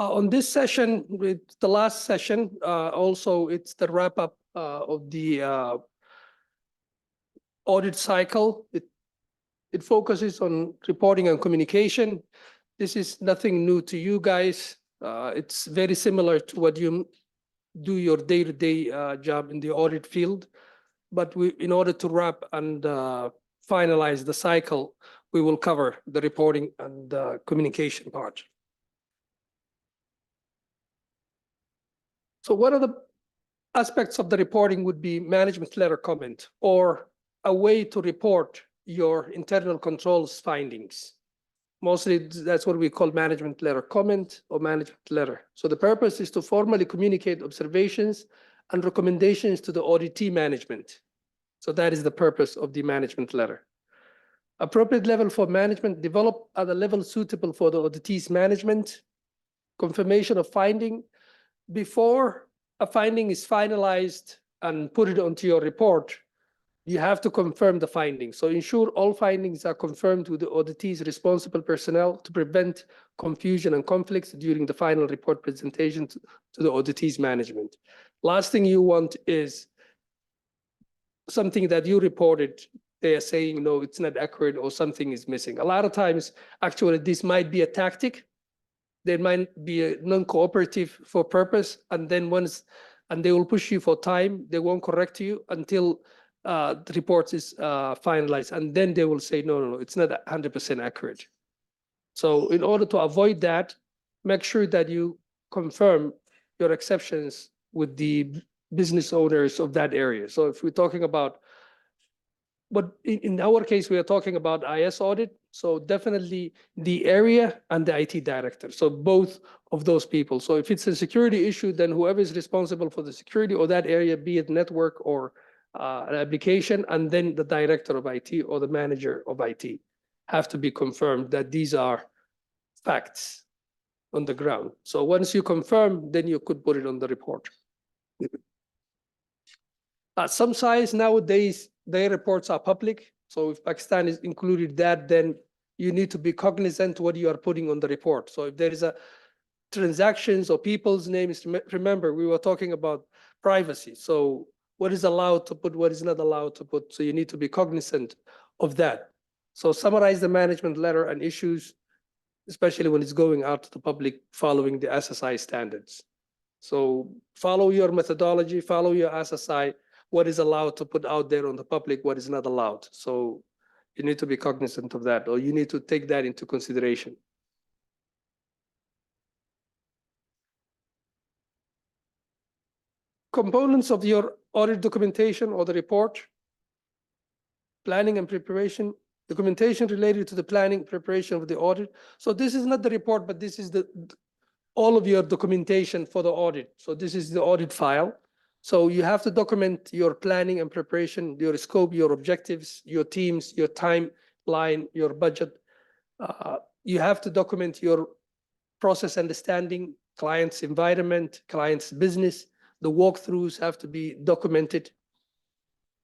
On this session, with the last session, also it's the wrap up of the audit cycle. It focuses on reporting and communication. This is nothing new to you guys. It's very similar to what you do your day-to-day job in the audit field. But in order to wrap and finalize the cycle, we will cover the reporting and communication part. So one of the aspects of the reporting would be management letter comment, or a way to report your internal controls findings. Mostly that's what we call management letter comment or management letter. So the purpose is to formally communicate observations and recommendations to the auditee management. So that is the purpose of the management letter. Appropriate level for management develop at a level suitable for the auditee's management. Confirmation of finding. Before a finding is finalized and put it onto your report, you have to confirm the findings. So ensure all findings are confirmed with the auditee's responsible personnel to prevent confusion and conflicts during the final report presentation to the auditee's management. Last thing you want is something that you reported, they are saying, no, it's not accurate or something is missing. A lot of times, actually, this might be a tactic. There might be a non-cooperative for purpose, and then they will push you for time. They won't correct you until the report is finalized, and then they will say, no, it's not 100% accurate. So in order to avoid that, make sure that you confirm your exceptions with the business owners of that area. So if we're talking about, but in our case, we are talking about IS audit. So definitely the area and the IT director. So both of those people. So if it's a security issue, then whoever is responsible for the security or that area, be it network or an application, and then the director of IT or the manager of IT have to be confirmed that these are facts on the ground. So once you confirm, then you could put it on the report. Some size nowadays, their reports are public. So if Pakistan is included that, then you need to be cognizant what you are putting on the report. So if there is a transactions or people's names, remember we were talking about privacy. So what is allowed to put, what is not allowed to put. So you need to be cognizant of that. So summarize the management letter and issues, especially when it's going out to the public following the SSI standards. So follow your methodology, follow your SSI, what is allowed to put out there on the public, what is not allowed. So you need to be cognizant of that, or you need to take that into consideration. Components of your audit documentation or the report: planning and preparation, documentation related to the planning preparation of the audit. So this is not the report, but this is all of your documentation for the audit. So this is the audit file. So you have to document your planning and preparation, your scope, your objectives, your teams, your timeline, your budget. You have to document your process understanding, client's environment, client's business. The walkthroughs have to be documented.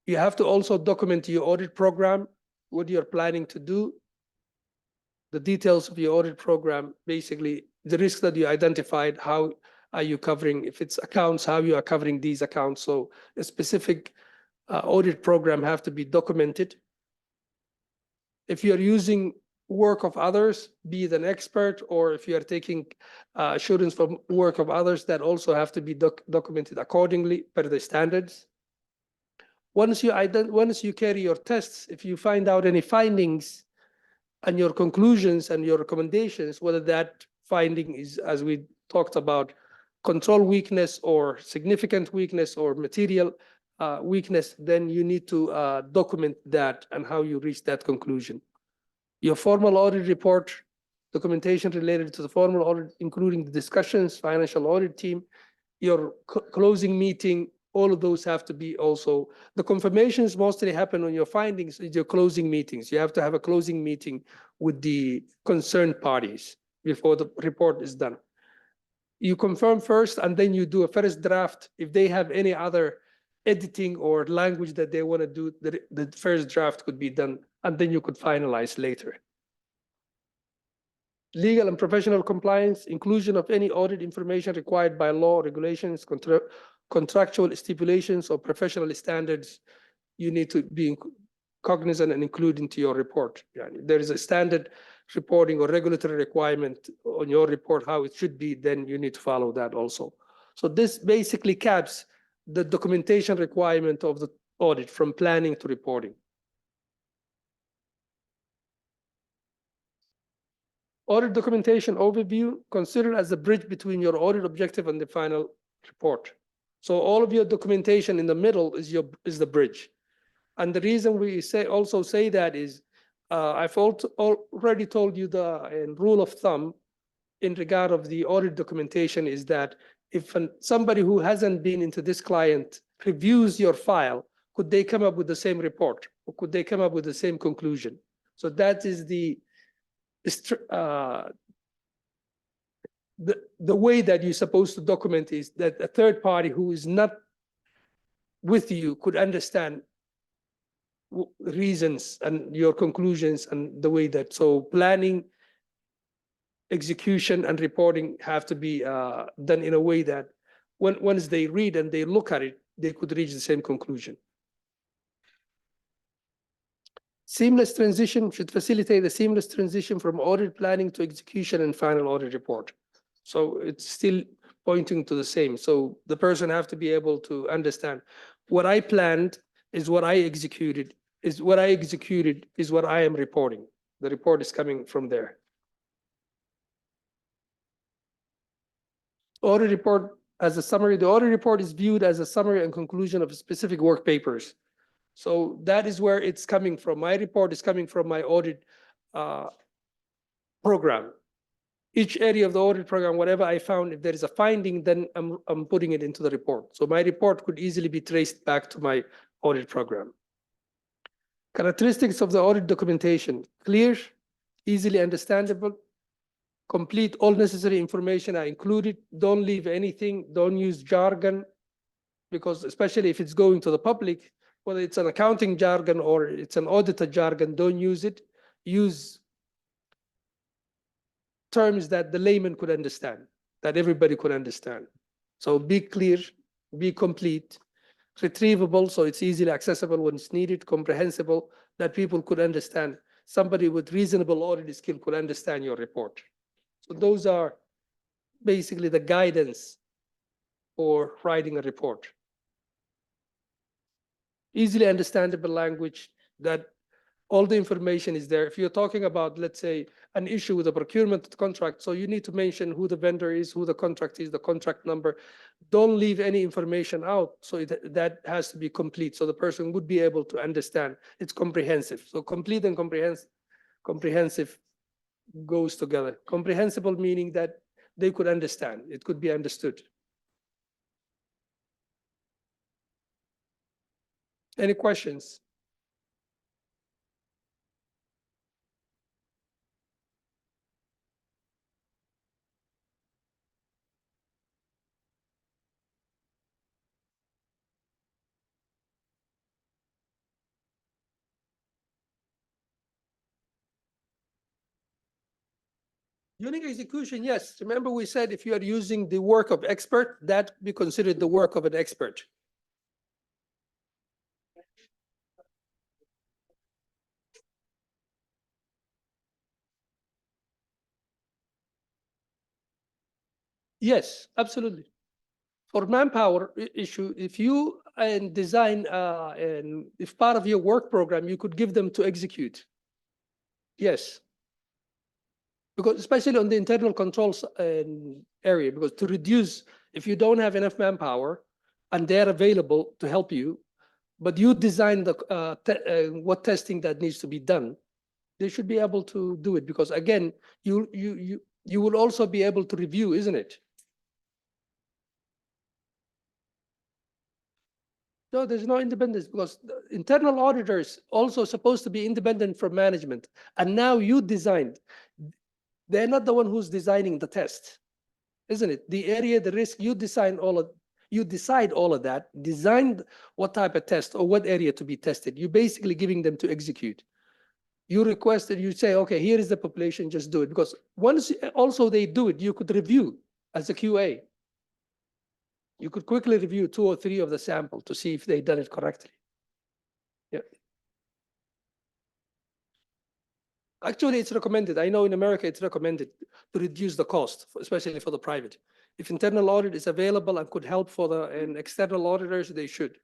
You have to also document your audit program, what you're planning to do, the details of your audit program, basically the risks that you identified, how are you covering, if it's accounts, how you are covering these accounts. So a specific audit program have to be documented. If you're using work of others, be it an expert, or if you are taking assurance from work of others, that also have to be documented accordingly per the standards. Once you carry your tests, if you find out any findings and your conclusions and your recommendations, whether that finding is, as we talked about, control weakness or significant weakness or material weakness, then you need to document that and how you reach that conclusion. Your formal audit report, documentation related to the formal audit, including the discussions, financial audit team, your closing meeting, all of those have to be also. The confirmations mostly happen on your findings, your closing meetings. You have to have a closing meeting with the concerned parties before the report is done. You confirm first, and then you do a first draft. If they have any other editing or language that they want to do, the first draft could be done, and then you could finalize later. legal and professional compliance, inclusion of any audit information required by law, regulations, contractual stipulations, or professional standards. You need to be cognizant and include into your report. There is a standard reporting or regulatory requirement on your report, how it should be, then you need to follow that also. So this basically caps the documentation requirement of the audit from planning to reporting. Audit documentation overview, considered as the bridge between your audit objective and the final report. So all of your documentation in the middle is the bridge. And the reason we also say that is, I've already told you the rule of thumb in regard of the audit documentation is that if somebody who hasn't been into this client reviews your file, could they come up with the same report, or could they come up with the same conclusion? So that is the way that you're supposed to document, is that a third party who is not with you could understand reasons and your conclusions and the way that, so planning, execution, and reporting have to be done in a way that once they read and they look at it, they could reach the same conclusion. Seamless transition should facilitate a seamless transition from audit planning to execution and final audit report. So it's still pointing to the same. So the person have to be able to understand what I planned is what I executed, is what I executed is what I am reporting. The report is coming from there. Audit report as a summary. The audit report is viewed as a summary and conclusion of specific work papers. So that is where it's coming from. My report is coming from my audit program. Each area of the audit program, whatever I found, if there is a finding, then I'm putting it into the report. So my report could easily be traced back to my audit program. Characteristics of the audit documentation: clear, easily understandable, complete, all necessary information are included, don't leave anything, don't use jargon, because especially if it's going to the public, whether it's an accounting jargon or it's an auditor jargon, don't use it. Use terms that the layman could understand, that everybody could understand. So be clear, be complete, retrievable, so it's easily accessible when it's needed, comprehensible, that people could understand. Somebody with reasonable audit skill could understand your report. So those are basically the guidance for writing a report. Easily understandable language, that all the information is there. If you're talking about, let's say, an issue with a procurement contract, so you need to mention who the vendor is, who the contract is, the contract number. Don't leave any information out. So that has to be complete. So the person would be able to understand. It's comprehensive. So complete and comprehensive goes together. Comprehensible meaning that they could understand. It could be understood. Any questions? During execution, yes. Remember we said if you are using the work of expert, that be considered the work of an expert. Yes, absolutely. For manpower issue, if you design, and if part of your work program, you could give them to execute. Yes. Because especially on the internal controls area, because to reduce, if you don't have enough manpower and they're available to help you, but you design the what testing that needs to be done, they should be able to do it, because again, you will also be able to review, isn't it? No, there's no independence, because the internal auditors also supposed to be independent from management. And now you designed. They're not the one who's designing the test, isn't it? The area, the risk, you decide all of that, designed what type of test or what area to be tested. You're basically giving them to execute. You request it, you say, okay, here is the population, just do it. Because once also they do it, you could review as a QA. You could quickly review 2 or 3 of the sample to see if they done it correctly. Yeah. Actually, it's recommended. I know in America, it's recommended to reduce the cost, especially for the private. If internal audit is available and could help for the external auditors, they should.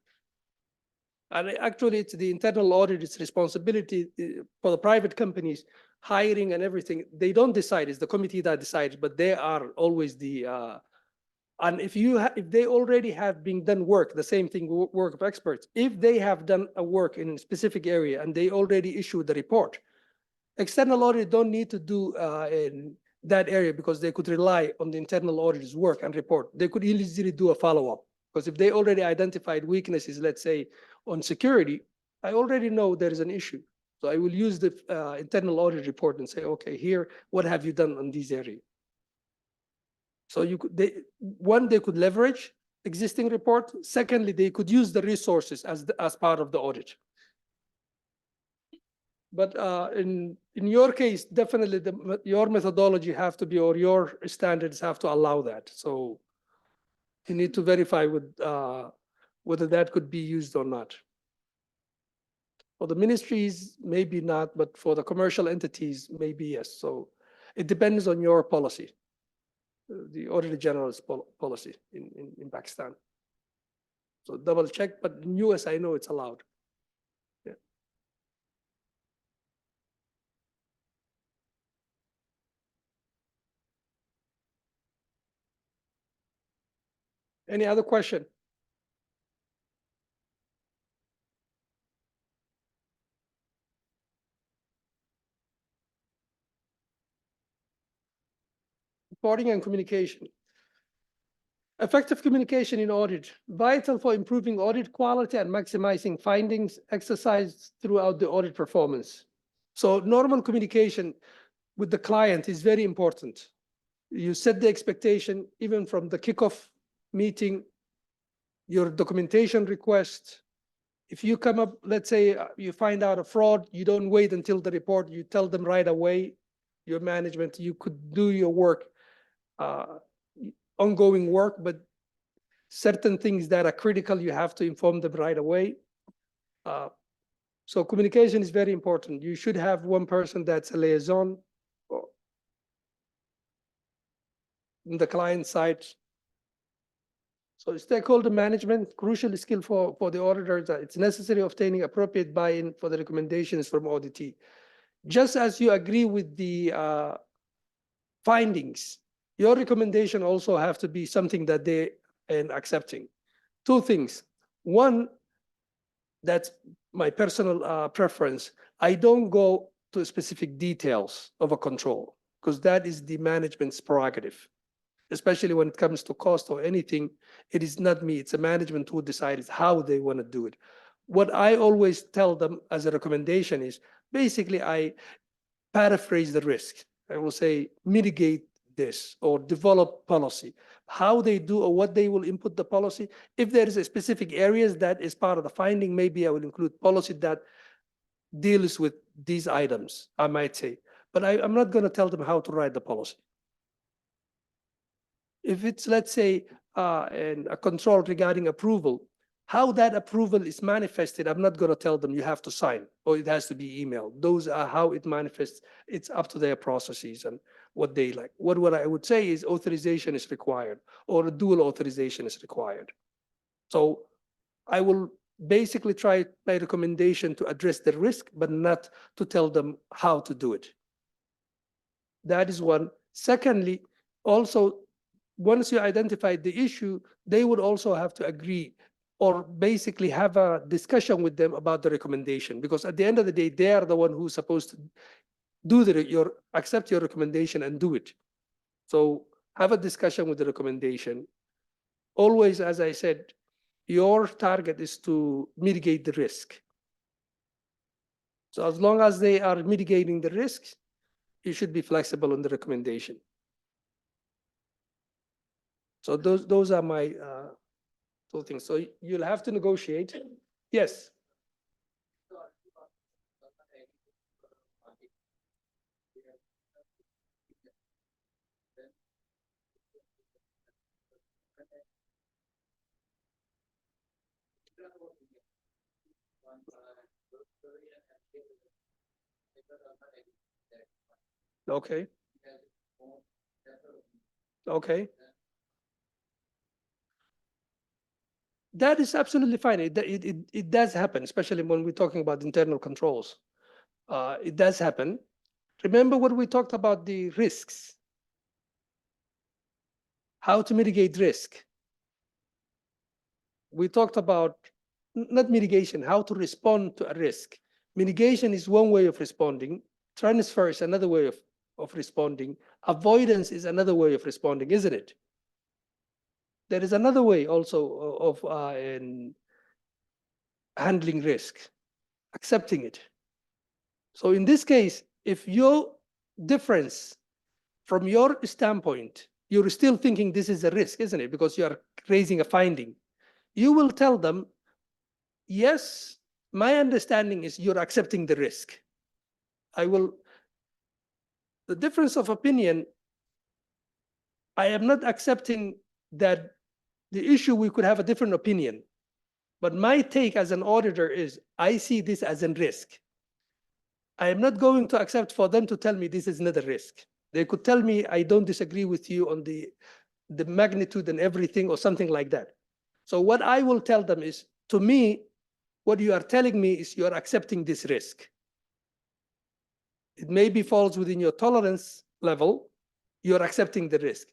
And actually, it's the internal audit's responsibility for the private companies, hiring and everything. They don't decide, it's the committee that decides, but they are always the, and if they already have been done work, the same thing, work of experts, if they have done a work in a specific area and they already issued the report, external audit don't need to do in that area because they could rely on the internal auditor's work and report. They could easily do a follow-up because if they already identified weaknesses, let's say on security, I already know there is an issue. So I will use the internal audit report and say, okay, here, what have you done on these areas? So you could, they could leverage existing report. Secondly, they could use the resources as part of the audit. But in your case, definitely your methodology have to be, or your standards have to allow that. So you need to verify with whether that could be used or not. For the ministries, maybe not, but for the commercial entities, maybe yes. So it depends on your policy, the Auditor General's policy in Pakistan. So double check, but in US, I know it's allowed. Yeah. Any other question? Reporting and communication. Effective communication in audit, vital for improving audit quality and maximizing findings exercised throughout the audit performance. So normal communication with the client is very important. You set the expectation even from the kickoff meeting, your documentation request. If you come up, let's say you find out a fraud, you don't wait until the report, you tell them right away, your management, you could do your work, ongoing work, but certain things that are critical, you have to inform them right away. So communication is very important. You should have one person that's a liaison in the client side. So stakeholder management, crucial skill for the auditors. It's necessary obtaining appropriate buy-in for the recommendations from auditee. Just as you agree with the findings, your recommendation also have to be something that they are accepting. 2 things. One, that's my personal preference. I don't go to specific details of a control because that is the management's prerogative, especially when it comes to cost or anything. It is not me, it's a management who decides how they want to do it. What I always tell them as a recommendation is basically I paraphrase the risk. I will say mitigate this or develop policy. How they do or what they will input the policy. If there is a specific areas that is part of the finding, maybe I will include policy that deals with these items, I might say. But I'm not going to tell them how to write the policy. If it's, let's say, a control regarding approval, how that approval is manifested, I'm not going to tell them you have to sign or it has to be emailed. Those are how it manifests. It's up to their processes and what they like. What I would say is authorization is required or a dual authorization is required. So I will basically try my recommendation to address the risk, but not to tell them how to do it. That is one. Secondly, also, once you identify the issue, they would also have to agree or basically have a discussion with them about the recommendation, because at the end of the day, they are the one who's supposed to do accept your recommendation and do it. So have a discussion with the recommendation. Always, as I said, your target is to mitigate the risk. So as long as they are mitigating the risks, you should be flexible on the recommendation. So those are my 2 things. So you'll have to negotiate. Yes. Okay. Okay. That is absolutely fine. It does happen, especially when we're talking about internal controls. It does happen. Remember what we talked about, the risks, how to mitigate risk. We talked about not mitigation, how to respond to a risk. Mitigation is one way of responding. Transfer is another way of responding. Avoidance is another way of responding, isn't it? There is another way also of handling risk, accepting it. So in this case, if your difference from your standpoint, you're still thinking this is a risk, isn't it? Because you are raising a finding. You will tell them, yes, my understanding is you're accepting the risk. The difference of opinion, I am not accepting that the issue, we could have a different opinion. But my take as an auditor is, I see this as a risk. I am not going to accept for them to tell me this is not a risk. They could tell me, I don't disagree with you on the magnitude and everything or something like that. So what I will tell them is, to me, what you are telling me is you are accepting this risk. It maybe falls within your tolerance level, you're accepting the risk.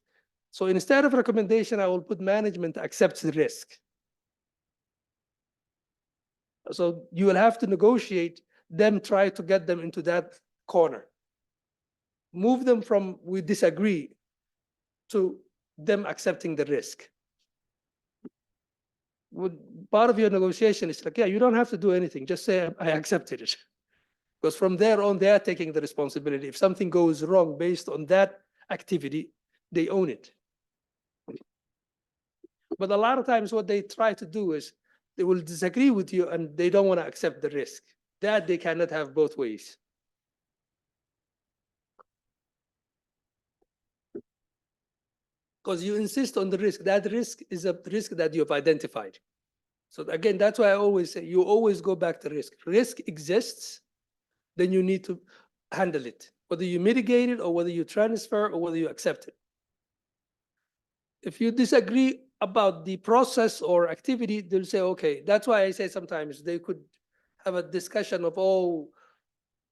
So instead of recommendation, I will put management accepts the risk. So you will have to negotiate them, try to get them into that corner. Move them from we disagree to them accepting the risk. Part of your negotiation is like, yeah, you don't have to do anything. Just say, I accepted it. Because from there on, they are taking the responsibility. If something goes wrong based on that activity, they own it. But a lot of times what they try to do is they will disagree with you and they don't want to accept the risk. That they cannot have both ways. Because you insist on the risk. That risk is a risk that you've identified. So again, that's why I always say, you always go back to risk. Risk exists, then you need to handle it. Whether you mitigate it or whether you transfer or whether you accept it. If you disagree about the process or activity, they'll say, okay, that's why I say sometimes they could have a discussion of, oh,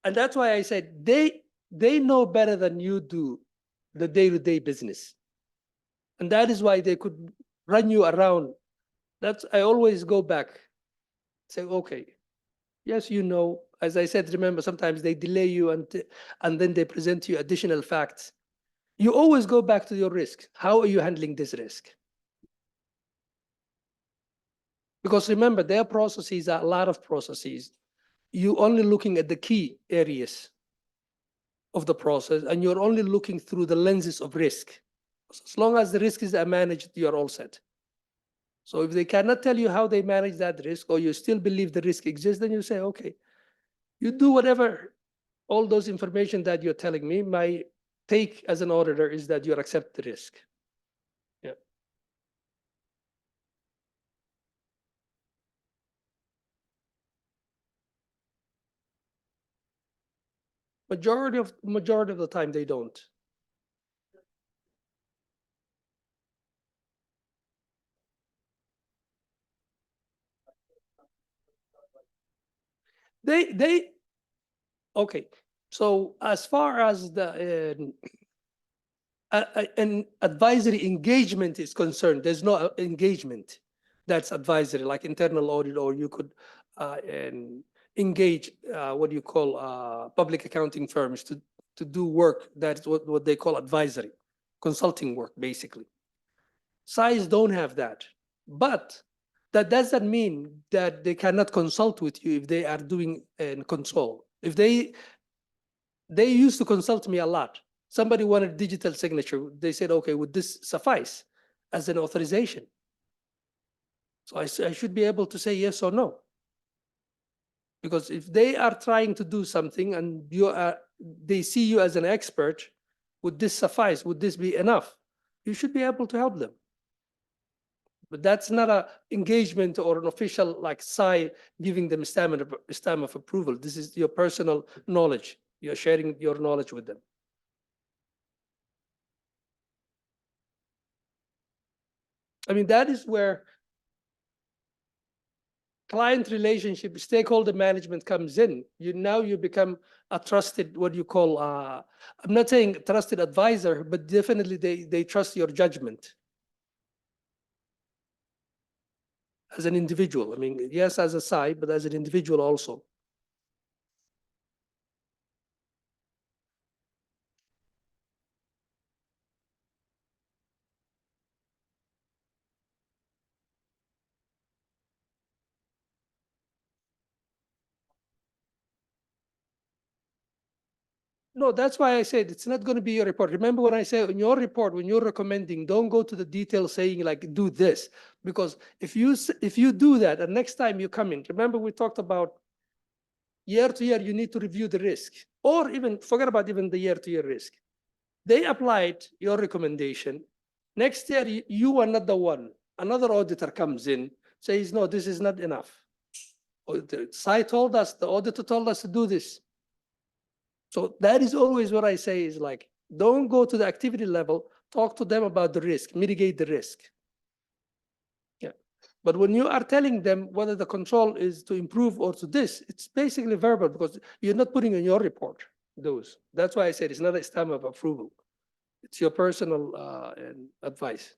and that's why I said they know better than you do the day-to-day business. And that is why they could run you around. That's, I always go back, say, okay, yes, you know, as I said, remember, sometimes they delay you and then they present you additional facts. You always go back to your risk. How are you handling this risk? Because remember, their processes are a lot of processes. You're only looking at the key areas of the process, and you're only looking through the lenses of risk. As long as the risk is managed, you're all set. So if they cannot tell you how they manage that risk, or you still believe the risk exists, then you say, okay, you do whatever, all those information that you're telling me. My take as an auditor is that you accept the risk. Yeah. Majority of the time they don't. They okay. So as far as the an advisory engagement is concerned, there's no engagement that's advisory, like internal audit, or you could engage what you call public accounting firms to do work that's what they call advisory, consulting work, basically. SIs don't have that, but that doesn't mean that they cannot consult with you if they are doing control. If they used to consult me a lot. Somebody wanted digital signature. They said, okay, would this suffice as an authorization? So I should be able to say yes or no. Because if they are trying to do something and they see you as an expert, would this suffice? Would this be enough? You should be able to help them. But that's not a engagement or an official like side giving them stamp of approval. This is your personal knowledge. You're sharing your knowledge with them. I mean, that is where client relationship, stakeholder management comes in. You become a trusted, what you call, I'm not saying trusted advisor, but definitely they trust your judgment as an individual. I mean, yes, as a side, but as an individual also. No, that's why I said it's not going to be your report. Remember when I said in your report, when you're recommending, don't go to the details saying like do this, because if you do that, and next time you come in, remember we talked about year to year, you need to review the risk, or even forget about even the year to year risk. They applied your recommendation. Next year, you are not the one. Another auditor comes in, says, no, this is not enough. The site told us, the auditor told us to do this. So that is always what I say is like, don't go to the activity level, talk to them about the risk, mitigate the risk. Yeah. But when you are telling them whether the control is to improve or to this, it's basically verbal because you're not putting in your report those. That's why I said it's not a stamp of approval. It's your personal advice.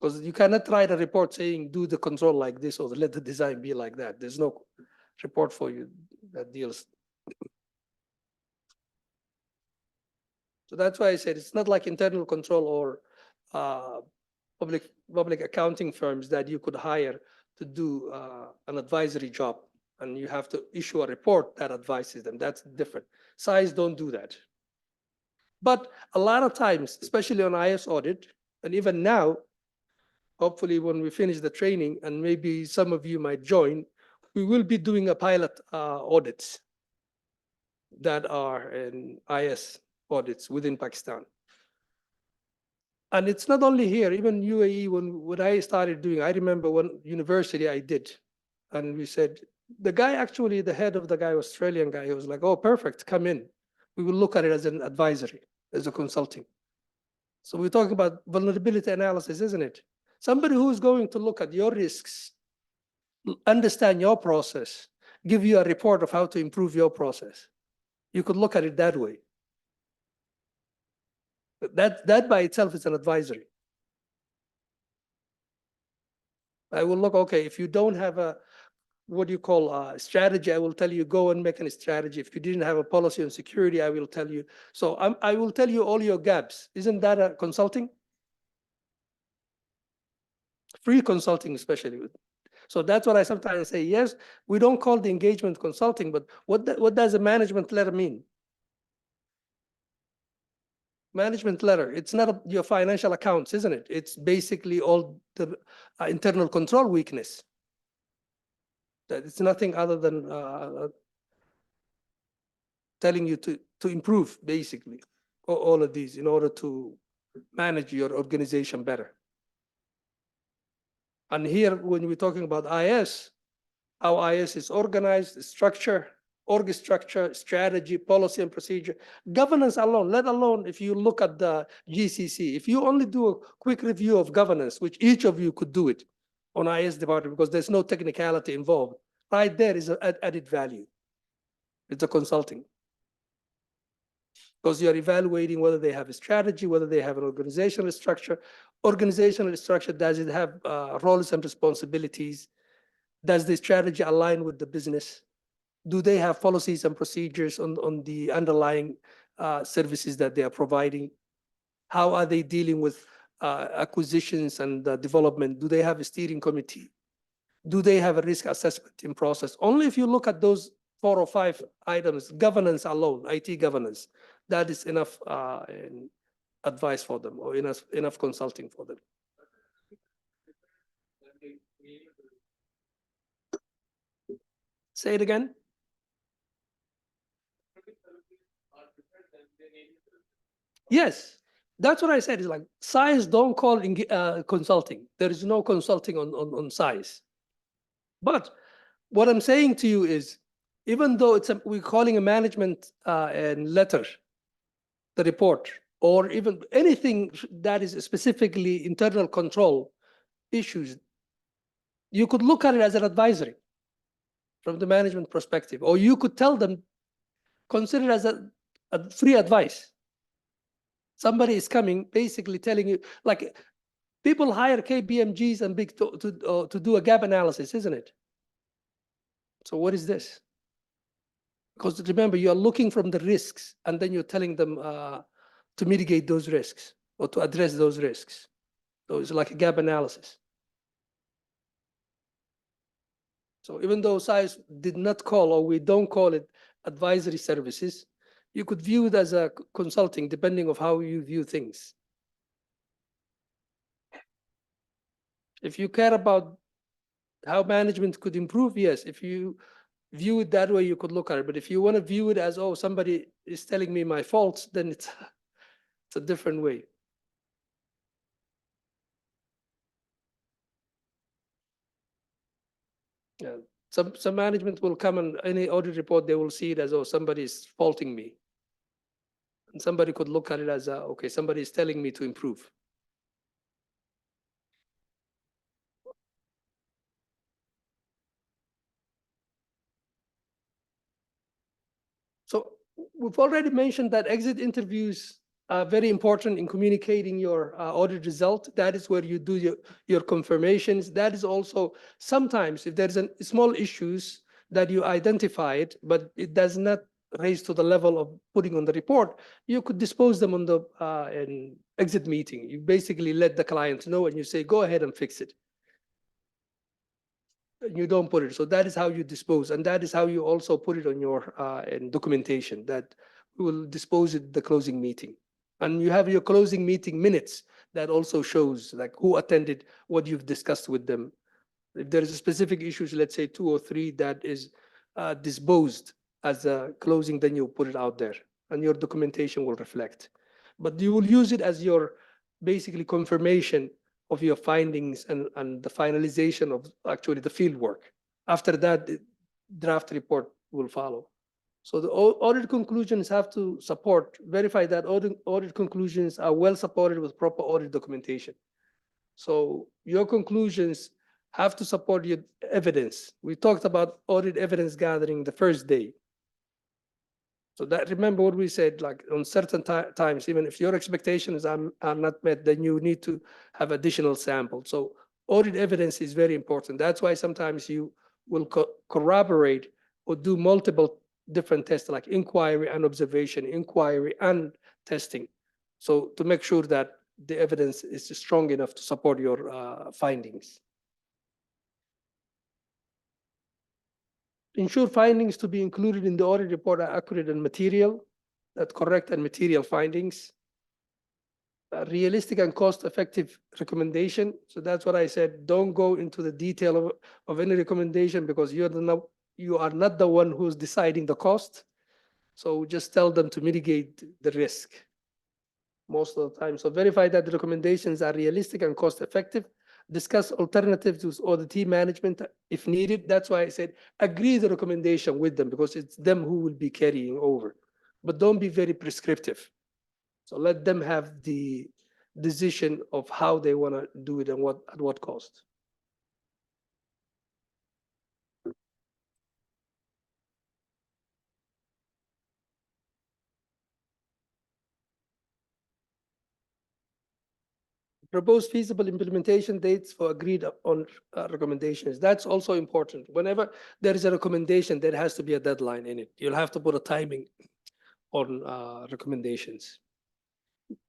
Because you cannot write a report saying do the control like this or let the design be like that. There's no report for you that deals. So that's why I said it's not like internal control or public accounting firms that you could hire to do an advisory job, and you have to issue a report that advises them. That's different. SIs don't do that. But a lot of times, especially on IS audit, and even now, hopefully when we finish the training, and maybe some of you might join, we will be doing a pilot audits that are in IS audits within Pakistan. And it's not only here, even UAE, when I started doing, I remember one university I did, and we said, the guy actually, the head of the guy, Australian guy, he was like, oh, perfect, come in. We will look at it as an advisory, as a consulting. So we're talking about vulnerability analysis, isn't it? Somebody who's going to look at your risks, understand your process, give you a report of how to improve your process. You could look at it that way. That by itself is an advisory. I will look, okay, if you don't have a, what do you call a strategy, I will tell you, go and make a strategy. If you didn't have a policy on security, I will tell you. So I will tell you all your gaps. Isn't that a consulting? Free consulting, especially. So that's what I sometimes say. Yes, we don't call the engagement consulting, but what does a management letter mean? Management letter, it's not your financial accounts, isn't it? It's basically all the internal control weakness. That it's nothing other than telling you to improve, basically, all of these in order to manage your organization better. And here, when we're talking about IS, how IS is organized, structure, org structure, strategy, policy and procedure, governance alone, let alone if you look at the GCC, if you only do a quick review of governance, which each of you could do it on IS department because there's no technicality involved, right there is an added value. It's a consulting. Because you're evaluating whether they have a strategy, whether they have an organizational structure. Organizational structure, does it have roles and responsibilities? Does the strategy align with the business? Do they have policies and procedures on the underlying services that they are providing? How are they dealing with acquisitions and development? Do they have a steering committee? Do they have a risk assessment in process? Only if you look at those 4 or 5 items, governance alone, IT governance, that is enough advice for them or enough consulting for them. Say it again. Yes. That's what I said. Is like size. Don't call consulting. There is no consulting on size. But what I'm saying to you is, even though we're calling a management and letter, the report, or even anything that is specifically internal control issues, you could look at it as an advisory from the management perspective, or you could tell them, consider it as a free advice. Somebody is coming, basically telling you, like people hire KPMGs and big to do a gap analysis, isn't it? So what is this? Because remember, you are looking from the risks, and then you're telling them to mitigate those risks or to address those risks. So it's like a gap analysis. So even though SIS did not call, or we don't call it advisory services, you could view it as a consulting, depending of how you view things. If you care about how management could improve, yes. If you view it that way, you could look at it. But if you want to view it as, oh, somebody is telling me my faults, then it's a different way. Yeah. Some management will come and any audit report, they will see it as, oh, somebody is faulting me. And somebody could look at it as, okay, somebody is telling me to improve. So we've already mentioned that exit interviews are very important in communicating your audit result. That is where you do your confirmations. That is also sometimes if there's small issues that you identified, but it does not raise to the level of putting on the report, you could dispose them on the an exit meeting. You basically let the client know and you say, go ahead and fix it. You don't put it. So that is how you dispose. And that is how you also put it on your in documentation, that we will dispose it the closing meeting. And you have your closing meeting minutes that also shows like who attended, what you've discussed with them. If there is a specific issues, let's say 2 or 3 that is disposed as a closing, then you put it out there and your documentation will reflect. But you will use it as your basically confirmation of your findings and the finalization of actually the field work. After that, the draft report will follow. So the audit conclusions have to verify that audit conclusions are well supported with proper audit documentation. So your conclusions have to support your evidence. We talked about audit evidence gathering the first day. So that, remember what we said, like on certain times, even if your expectations are not met, then you need to have additional samples. So audit evidence is very important. That's why sometimes you will corroborate or do multiple different tests, like inquiry and observation, inquiry and testing. So to make sure that the evidence is strong enough to support your findings. Ensure findings to be included in the audit report are accurate and material, that correct and material findings. Realistic and cost-effective recommendation. So that's what I said. Don't go into the detail of any recommendation because you are not the one who's deciding the cost. So just tell them to mitigate the risk most of the time. So verify that the recommendations are realistic and cost-effective. Discuss alternatives with auditee management if needed. That's why I said agree the recommendation with them because it's them who will be carrying over. But don't be very prescriptive. So let them have the decision of how they want to do it and at what cost. Propose feasible implementation dates for agreed on recommendations. That's also important. Whenever there is a recommendation, there has to be a deadline in it. You'll have to put a timing on recommendations.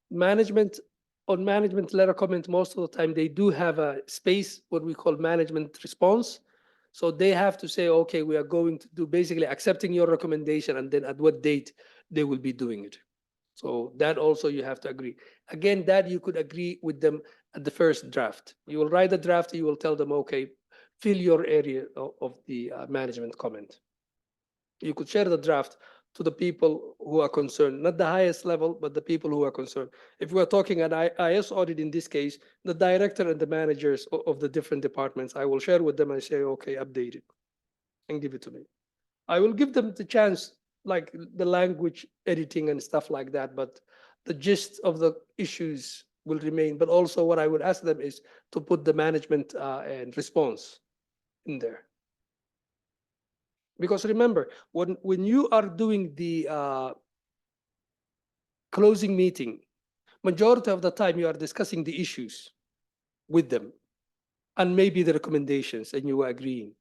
Management letter comment, most of the time they do have a space, what we call management response. So they have to say, okay, we are going to do basically accepting your recommendation and then at what date they will be doing it. So that also you have to agree. Again, that you could agree with them at the first draft. You will write the draft, you will tell them, okay, fill your area of the management comment. You could share the draft to the people who are concerned, not the highest level, but the people who are concerned. If we're talking an IS audit in this case, the director and the managers of the different departments, I will share with them and say, okay, update it and give it to me. I will give them the chance, like the language editing and stuff like that, but the gist of the issues will remain. But also what I would ask them is to put the management and response in there. Because remember, when you are doing the closing meeting, majority of the time you are discussing the issues with them and maybe the recommendations, and you are agreeing.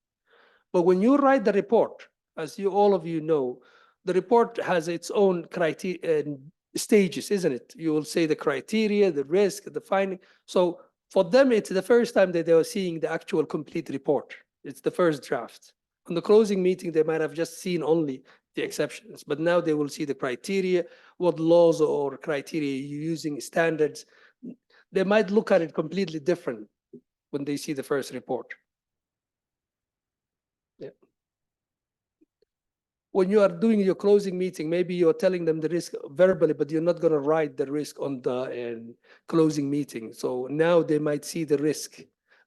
But when you write the report, as all of you know, the report has its own criteria and stages, isn't it? You will say the criteria, the risk, the finding. So for them, it's the first time that they are seeing the actual complete report. It's the first draft. On the closing meeting, they might have just seen only the exceptions, but now they will see the criteria, what laws or criteria you're using, standards. They might look at it completely different when they see the first report. Yeah. When you are doing your closing meeting, maybe you're telling them the risk verbally, but you're not going to write the risk on the closing meeting. So now they might see the risk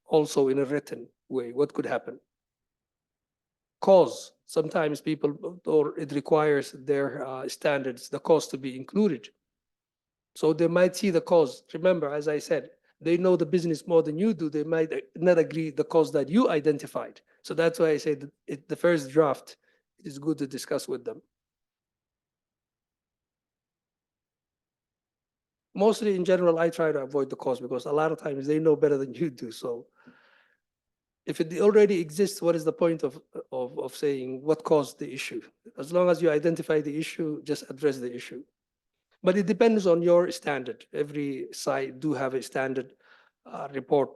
also in a written way. What could happen? Cause. Sometimes people, or it requires their standards, the cause to be included. So they might see the cause. Remember, as I said, they know the business more than you do. They might not agree the cause that you identified. So that's why I say that the first draft is good to discuss with them. Mostly in general, I try to avoid the cause because a lot of times they know better than you do. So if it already exists, what is the point of saying what caused the issue? As long as you identify the issue, just address the issue. But it depends on your standard. Every site do have a standard report.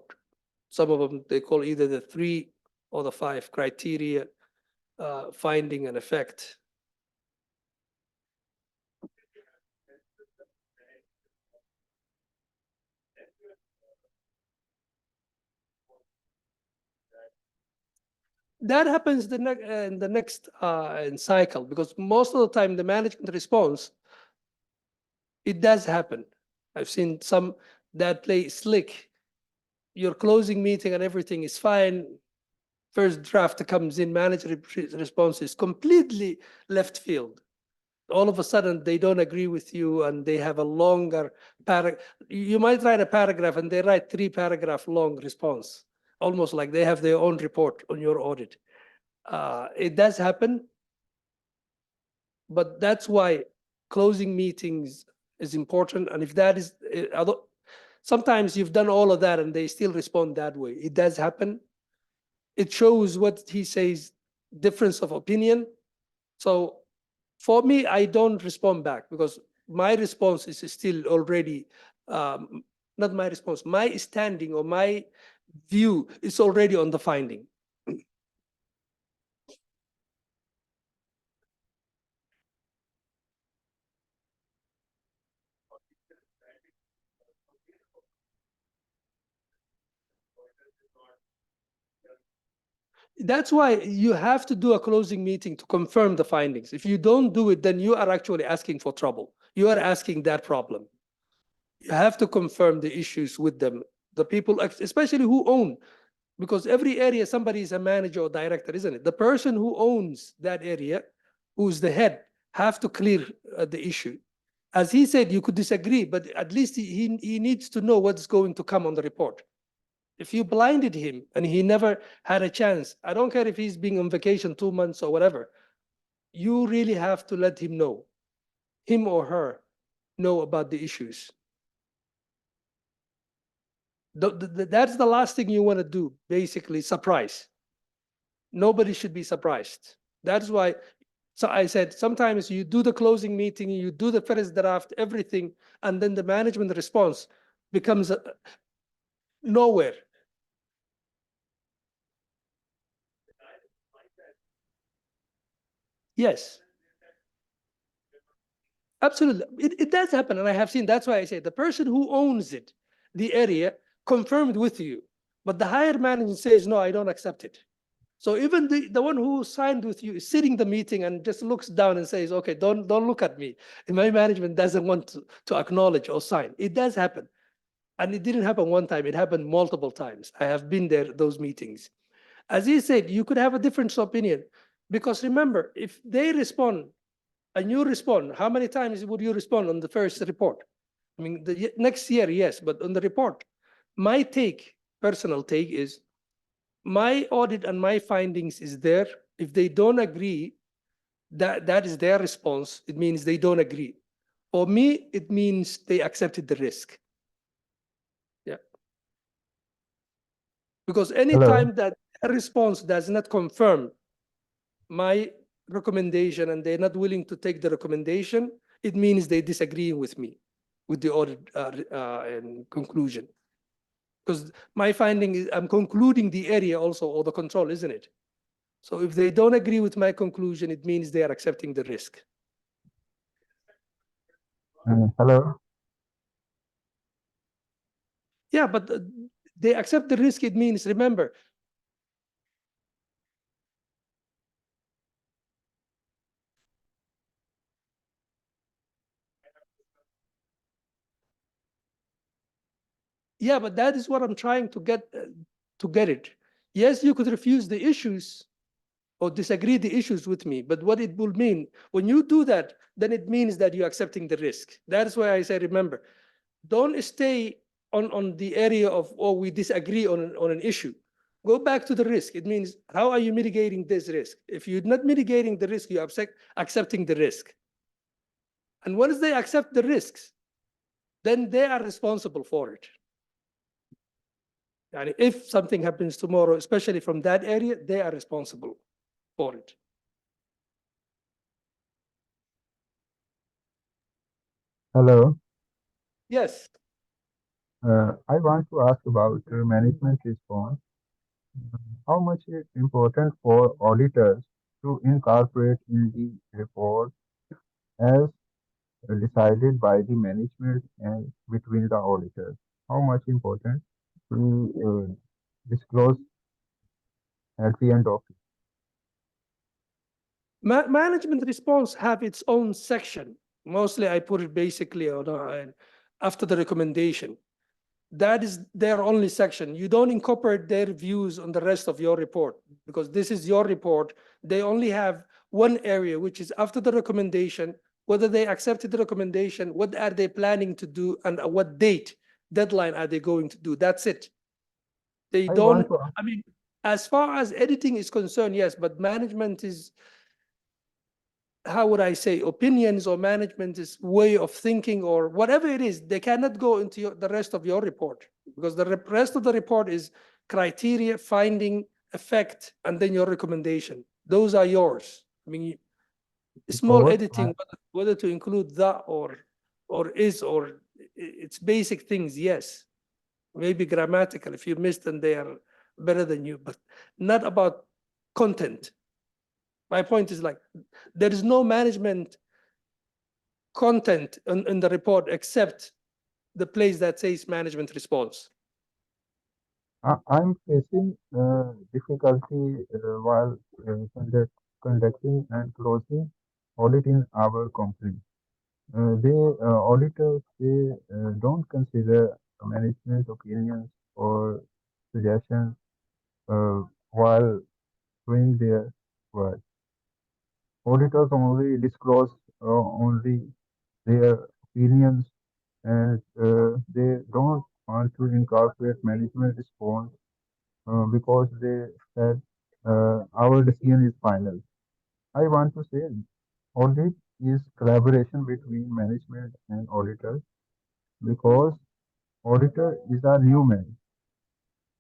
Some of them, they call either the 3 or the 5 criteria, finding and effect. That happens in the next cycle, because most of the time the management response, it does happen. I've seen some that play slick. Your closing meeting and everything is fine. First draft comes in, manager response is completely left field. All of a sudden, they don't agree with you and they have a longer paragraph. You might write a paragraph and they write 3-paragraph long response, almost like they have their own report on your audit. It does happen, but that's why closing meetings is important. And if that is, sometimes you've done all of that and they still respond that way. It does happen. It shows what he says, difference of opinion. So for me, I don't respond back because my response is still already, not my response, my standing or my view is already on the finding. That's why you have to do a closing meeting to confirm the findings. If you don't do it, then you are actually asking for trouble. You are asking that problem. You have to confirm the issues with them, the people, especially who own, because every area, somebody is a manager or director, isn't it? The person who owns that area, who's the head, have to clear the issue. As he said, you could disagree, but at least he needs to know what's going to come on the report. If you blinded him and he never had a chance, I don't care if he's being on vacation 2 months or whatever, you really have to let him know, him or her, know about the issues. That's the last thing you want to do, basically, surprise. Nobody should be surprised. That's why, so I said, sometimes you do the closing meeting, you do the first draft, everything, and then the management response becomes nowhere. Yes. Absolutely. It does happen. And I have seen, that's why I say the person who owns it, the area, confirmed with you. But the higher management says, no, I don't accept it. So even the one who signed with you is sitting the meeting and just looks down and says, okay, don't look at me. And my management doesn't want to acknowledge or sign. It does happen. And it didn't happen one time, it happened multiple times. I have been there, those meetings. As he said, you could have a different opinion. Because remember, if they respond and you respond, how many times would you respond on the first report? I mean, the next year, yes, but on the report, my take, personal take is, my audit and my findings is there. If they don't agree, that is their response. It means they don't agree. For me, it means they accepted the risk. Yeah. Because anytime that a response does not confirm my recommendation and they're not willing to take the recommendation, it means they disagree with me, with the audit and conclusion. Because my finding is I'm concluding the area also, or the control, isn't it? So if they don't agree with my conclusion, it means they are accepting the risk. Hello. Yeah, but they accept the risk. It means, remember, yeah, but that is what I'm trying to get it. Yes, you could refuse the issues or disagree the issues with me, but what it will mean when you do that, then it means that you're accepting the risk. That's why I say, remember, don't stay on the area of, oh, we disagree on an issue. Go back to the risk. It means, how are you mitigating this risk? If you're not mitigating the risk, you're accepting the risk. And once they accept the risks, then they are responsible for it. And if something happens tomorrow, especially from that area, they are responsible for it. Hello. Yes. I want to ask about management response. How much is important for auditors to incorporate in the report as decided by the management and between the auditors? How much important to disclose at the end of it? Management response have its own section. Mostly I put it basically on after the recommendation. That is their only section. You don't incorporate their views on the rest of your report because this is your report. They only have one area, which is after the recommendation, whether they accepted the recommendation, what are they planning to do, and at what date, deadline are they going to do. That's it. They I want don't, to ask, I mean, as far as editing is concerned, yes, but management is, how would I say, opinions or management's way of thinking or whatever it is, they cannot go into the rest of your report because the rest of the report is criteria, finding, effect, and then your recommendation. Those are yours. I mean, small because editing, whether to include that or is, or it's basic things, yes. Maybe grammatical, if you missed them, they are better than you, but not about content. My point is like, there is no management content in the report except the place that says management response. I'm facing difficulty while conducting and closing audit in our company. Auditors, they don't consider management opinions or suggestions while doing their work. Auditors only disclose only their opinions, and they don't want to incorporate management response because they said our decision is final. I want to say audit is collaboration between management and auditors because auditor is a new man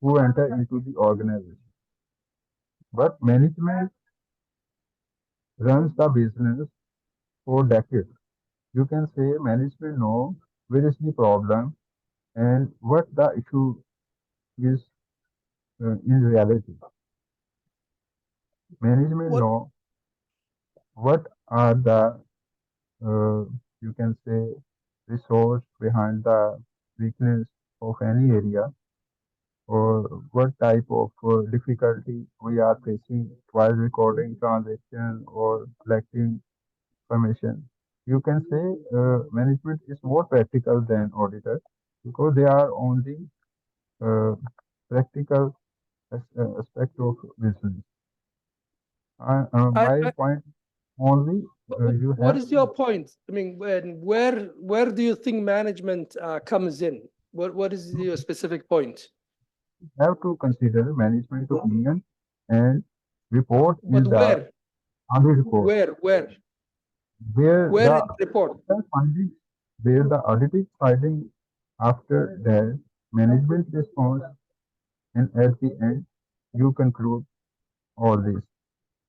who enter into the organization. But management runs the business for decades. You can say management know where is the problem and what the issue is in reality. Management What know what are the you can say resource behind the weakness of any area or what type of difficulty we are facing while recording transaction or collecting information. You can say management is more practical than auditor because they are only uh, practical aspect of business. I, My I, point only you what have is to your point? I mean, where do you think management comes in? What is your specific point? consider management opinion and report But in the audit report where, where where the in the report? findings where the audited finding after that management response and at the end you conclude all this.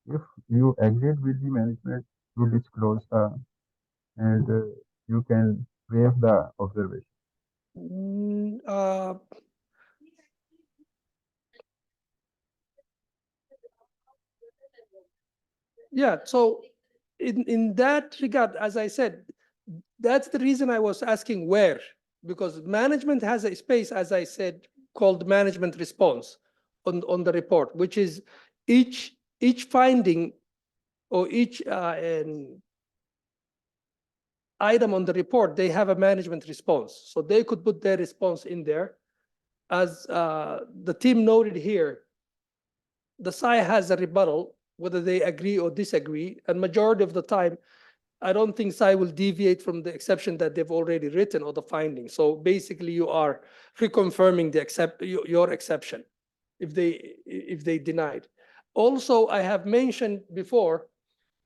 If you agree with the management, you disclose and you can waive the observation. Mm, yeah, so in that regard, as I said, that's the reason I was asking where, because management has a space, as I said, called management response on the report, which is each finding or each item on the report, they have a management response. So they could put their response in there. As the team noted here, the SI has a rebuttal, whether they agree or disagree, and majority of the time, I don't think SI will deviate from the exception that they've already written or the finding. So basically, you are reconfirming your exception if they denied. Also, I have mentioned before,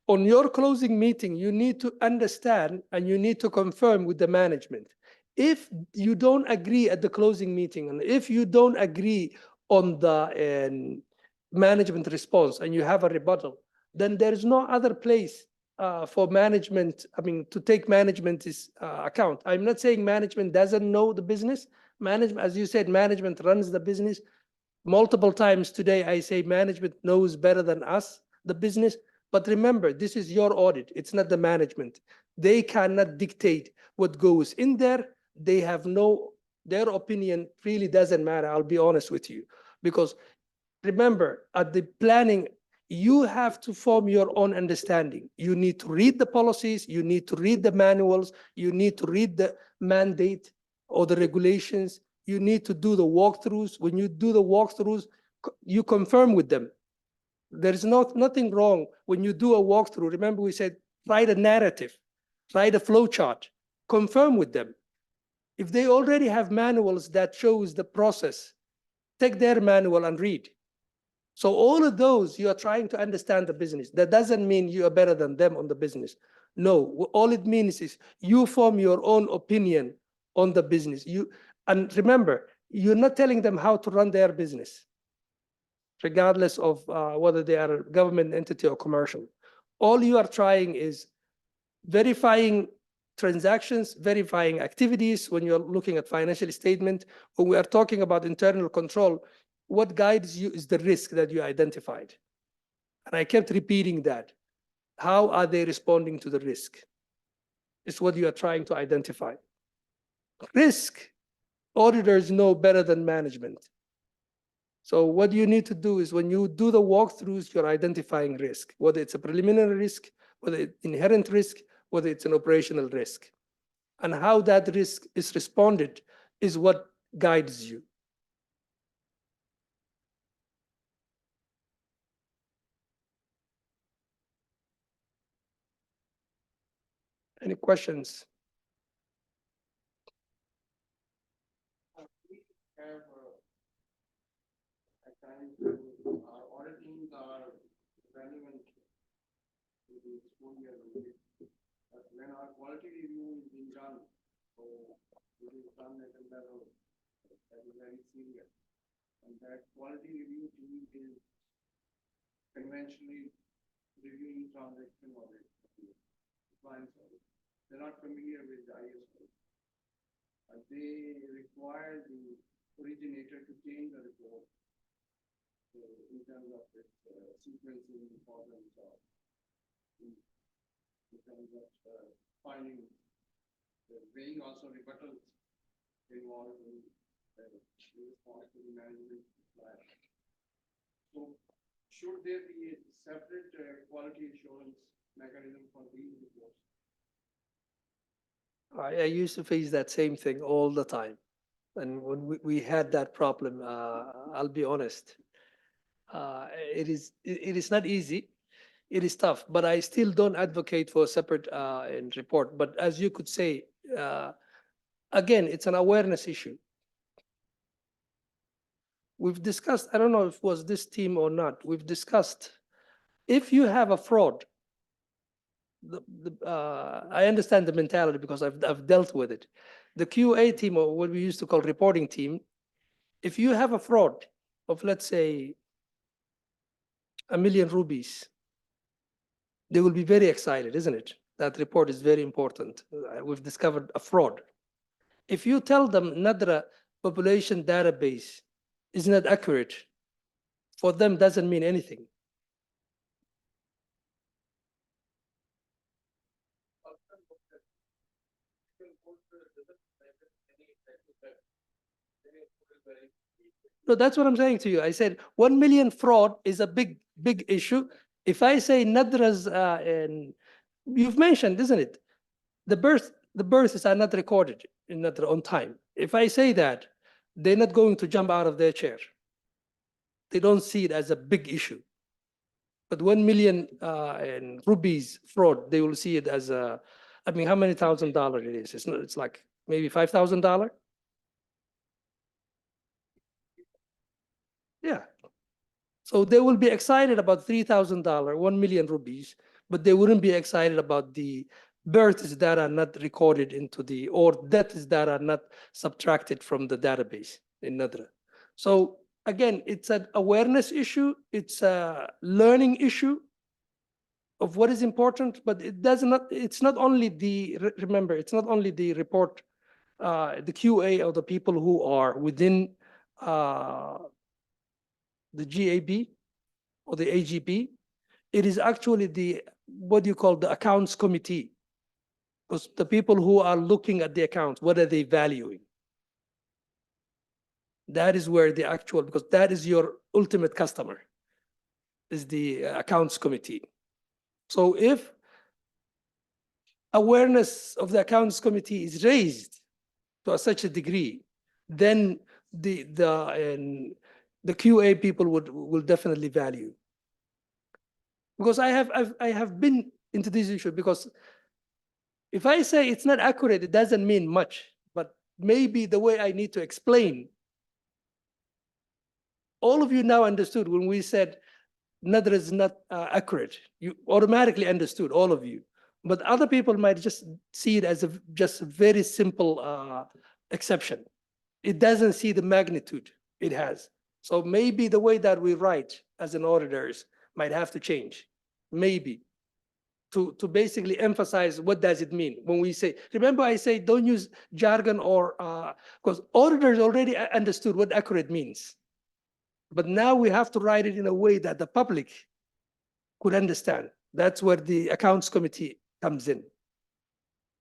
on your closing meeting, you need to understand and you need to confirm with the management. If you don't agree at the closing meeting, and if you don't agree on the management response and you have a rebuttal, then there is no other place for management, I mean, to take management's account. I'm not saying management doesn't know the business. Management, as you said, management runs the business. Multiple times today, I say management knows better than us, the business. But remember, this is your audit. It's not the management. They cannot dictate what goes in there. They have no, their opinion really doesn't matter. I'll be honest with you. Because remember, at the planning, you have to form your own understanding. You need to read the policies, you need to read the manuals, you need to read the mandate or the regulations, you need to do the walkthroughs. When you do the walkthroughs, you confirm with them. There is nothing wrong when you do a walkthrough. Remember, we said write a narrative, write a flow chart, confirm with them. If they already have manuals that shows the process, take their manual and read. So all of those, you are trying to understand the business. That doesn't mean you are better than them on the business. No, all it means is you form your own opinion on the business. And remember, you're not telling them how to run their business, regardless of whether they are a government entity or commercial. All you are trying is verifying transactions, verifying activities when you're looking at financial statement. When we are talking about internal control, what guides you is the risk that you identified. And I kept repeating that. How are they responding to the risk? It's what you are trying to identify. Risk, auditors know better than management. So what you need to do is when you do the walkthroughs, you're identifying risk, whether it's a preliminary risk, whether it's inherent risk, whether it's an operational risk. And how that risk is responded is what guides you. Any questions? We have at times our auditings are relevant to the school year review. But when our quality review is being done, so it is done at a level that is very senior. And that quality review team is conventionally reviewing transaction audit, client audit. They're not familiar with the ISO. They require the originator to change the report in terms of its sequencing problems or in terms of finding the weighing also rebuttals involved in response to the management plan. So should there be a separate quality assurance mechanism for these reports? I used to face that same thing all the time. And when we had that problem, I'll be honest, it is not easy. It is tough, but I still don't advocate for a separate report. But as you could say, again, it's an awareness issue. We've discussed, I don't know if it was this team or not, we've discussed, if you have a fraud, I understand the mentality because I've dealt with it. The QA team, or what we used to call reporting team, if you have a fraud of, let's say, 1,000,000 rupees, they will be very excited, isn't it? That report is very important. We've discovered a fraud. If you tell them Nadra population database is not accurate, for them doesn't mean anything. No, that's what I'm saying to you. I said 1,000,000 fraud is a big issue. If I say Nadra's, and you've mentioned, isn't it? The births are not recorded in Nadra on time. If I say that, they're not going to jump out of their chair. They don't see it as a big issue. But 1,000,000 and rupees fraud, they will see it as a, I mean, how many $1,000 it is? It's like maybe $5,000. Yeah. So they will be excited about $3,000, 1,000,000 rupees, but they wouldn't be excited about the births that are not recorded into the, or deaths that are not subtracted from the database in Nadra. So again, it's an awareness issue. It's a learning issue of what is important, but it does not, it's not only the, remember, it's not only the report, the QA or the people who are within the GAB or the AGP, it is actually the, what do you call, the accounts committee. Because the people who are looking at the accounts, what are they valuing? That is where the actual, because that is your ultimate customer, is the accounts committee. So if awareness of the accounts committee is raised to such a degree, then the QA people will definitely value. Because I have been into this issue, because if I say it's not accurate, it doesn't mean much, but maybe the way I need to explain. All of you now understood when we said Nadra is not accurate. You automatically understood, all of you. But other people might just see it as just a very simple exception. It doesn't see the magnitude it has. So maybe the way that we write as an auditors might have to change, maybe, to basically emphasize what does it mean when we say, remember I say don't use jargon or, because auditors already understood what accurate means. But now we have to write it in a way that the public could understand. That's where the accounts committee comes in.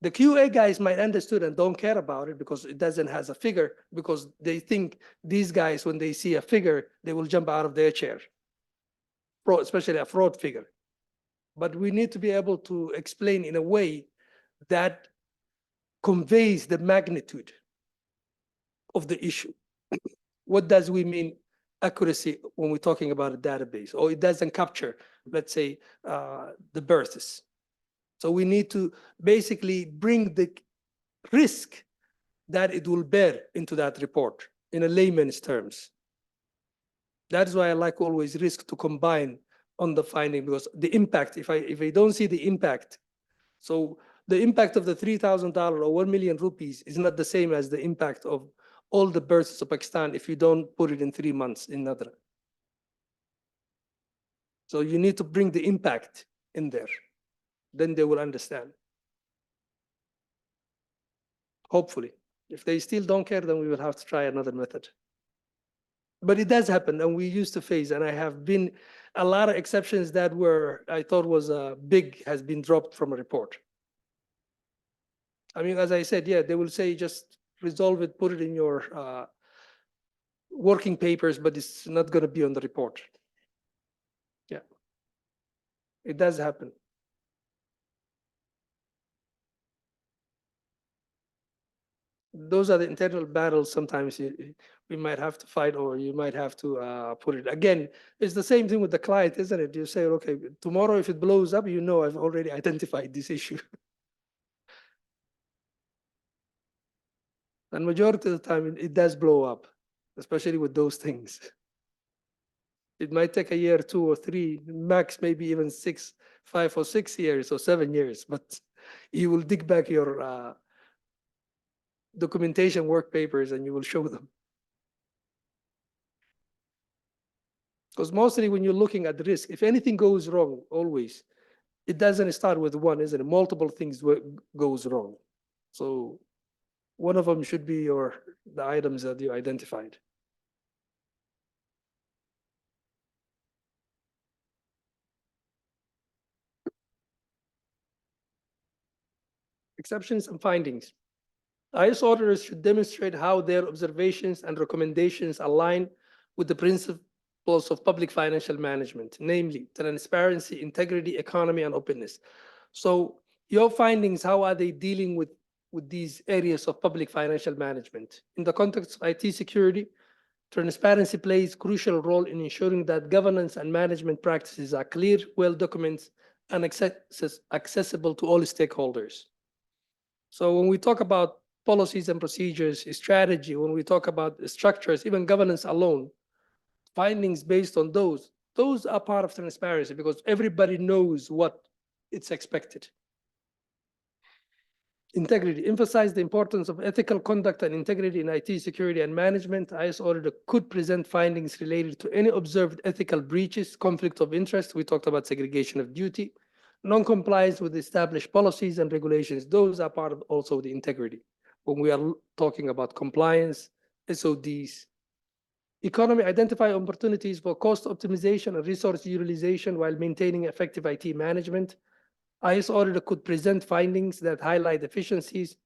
The QA guys might understood and don't care about it because it doesn't has a figure, because they think these guys, when they see a figure, they will jump out of their chair, especially a fraud figure. But we need to be able to explain in a way that conveys the magnitude of the issue. What does we mean accuracy when we're talking about a database? Or it doesn't capture, let's say, the births. So we need to basically bring the risk that it will bear into that report in a layman's terms. That is why I like always risk to combine on the finding, because the impact, if I don't see the impact, so the impact of the $3,000 or 1,000,000 rupees is not the same as the impact of all the births of Pakistan if you don't put it in 3 months in Nadra. So you need to bring the impact in there. Then they will understand. Hopefully. If they still don't care, then we will have to try another method. But it does happen, and we used to face, and I have been a lot of exceptions that were, I thought was big, has been dropped from a report. I mean, as I said, yeah, they will say just resolve it, put it in your working papers, but it's not going to be on the report. Yeah, it does happen. Those are the internal battles. Sometimes we might have to fight, or you might have to put it again. It's the same thing with the client, isn't it? You say, okay, tomorrow if it blows up, you know I've already identified this issue. And majority of the time, it does blow up, especially with those things. It might take a year, 2 or 3, max maybe even 5 or 6 years or 7 years, but you will dig back your documentation work papers and you will show them. Because mostly when you're looking at the risk, if anything goes wrong, always, it doesn't start with one, isn't it? Multiple things goes wrong. So one of them should be the items that you identified. Exceptions and findings. IS auditors should demonstrate how their observations and recommendations align with the principles of public financial management, namely transparency, integrity, economy, and openness. So your findings, how are they dealing with these areas of public financial management? In the context of IT security, transparency plays a crucial role in ensuring that governance and management practices are clear, well documented, and accessible to all stakeholders. So when we talk about policies and procedures, strategy, when we talk about structures, even governance alone, findings based on those are part of transparency because everybody knows what it's expected. Integrity. Emphasize the importance of ethical conduct and integrity in IT security and management. IS auditor could present findings related to any observed ethical breaches, conflict of interest. We talked about segregation of duty, non-compliance with established policies and regulations. Those are part of also the integrity. When we are talking about compliance, SODs. Economy, identify opportunities for cost optimization and resource utilization while maintaining effective IT management. IS auditor could present findings that highlight efficiencies,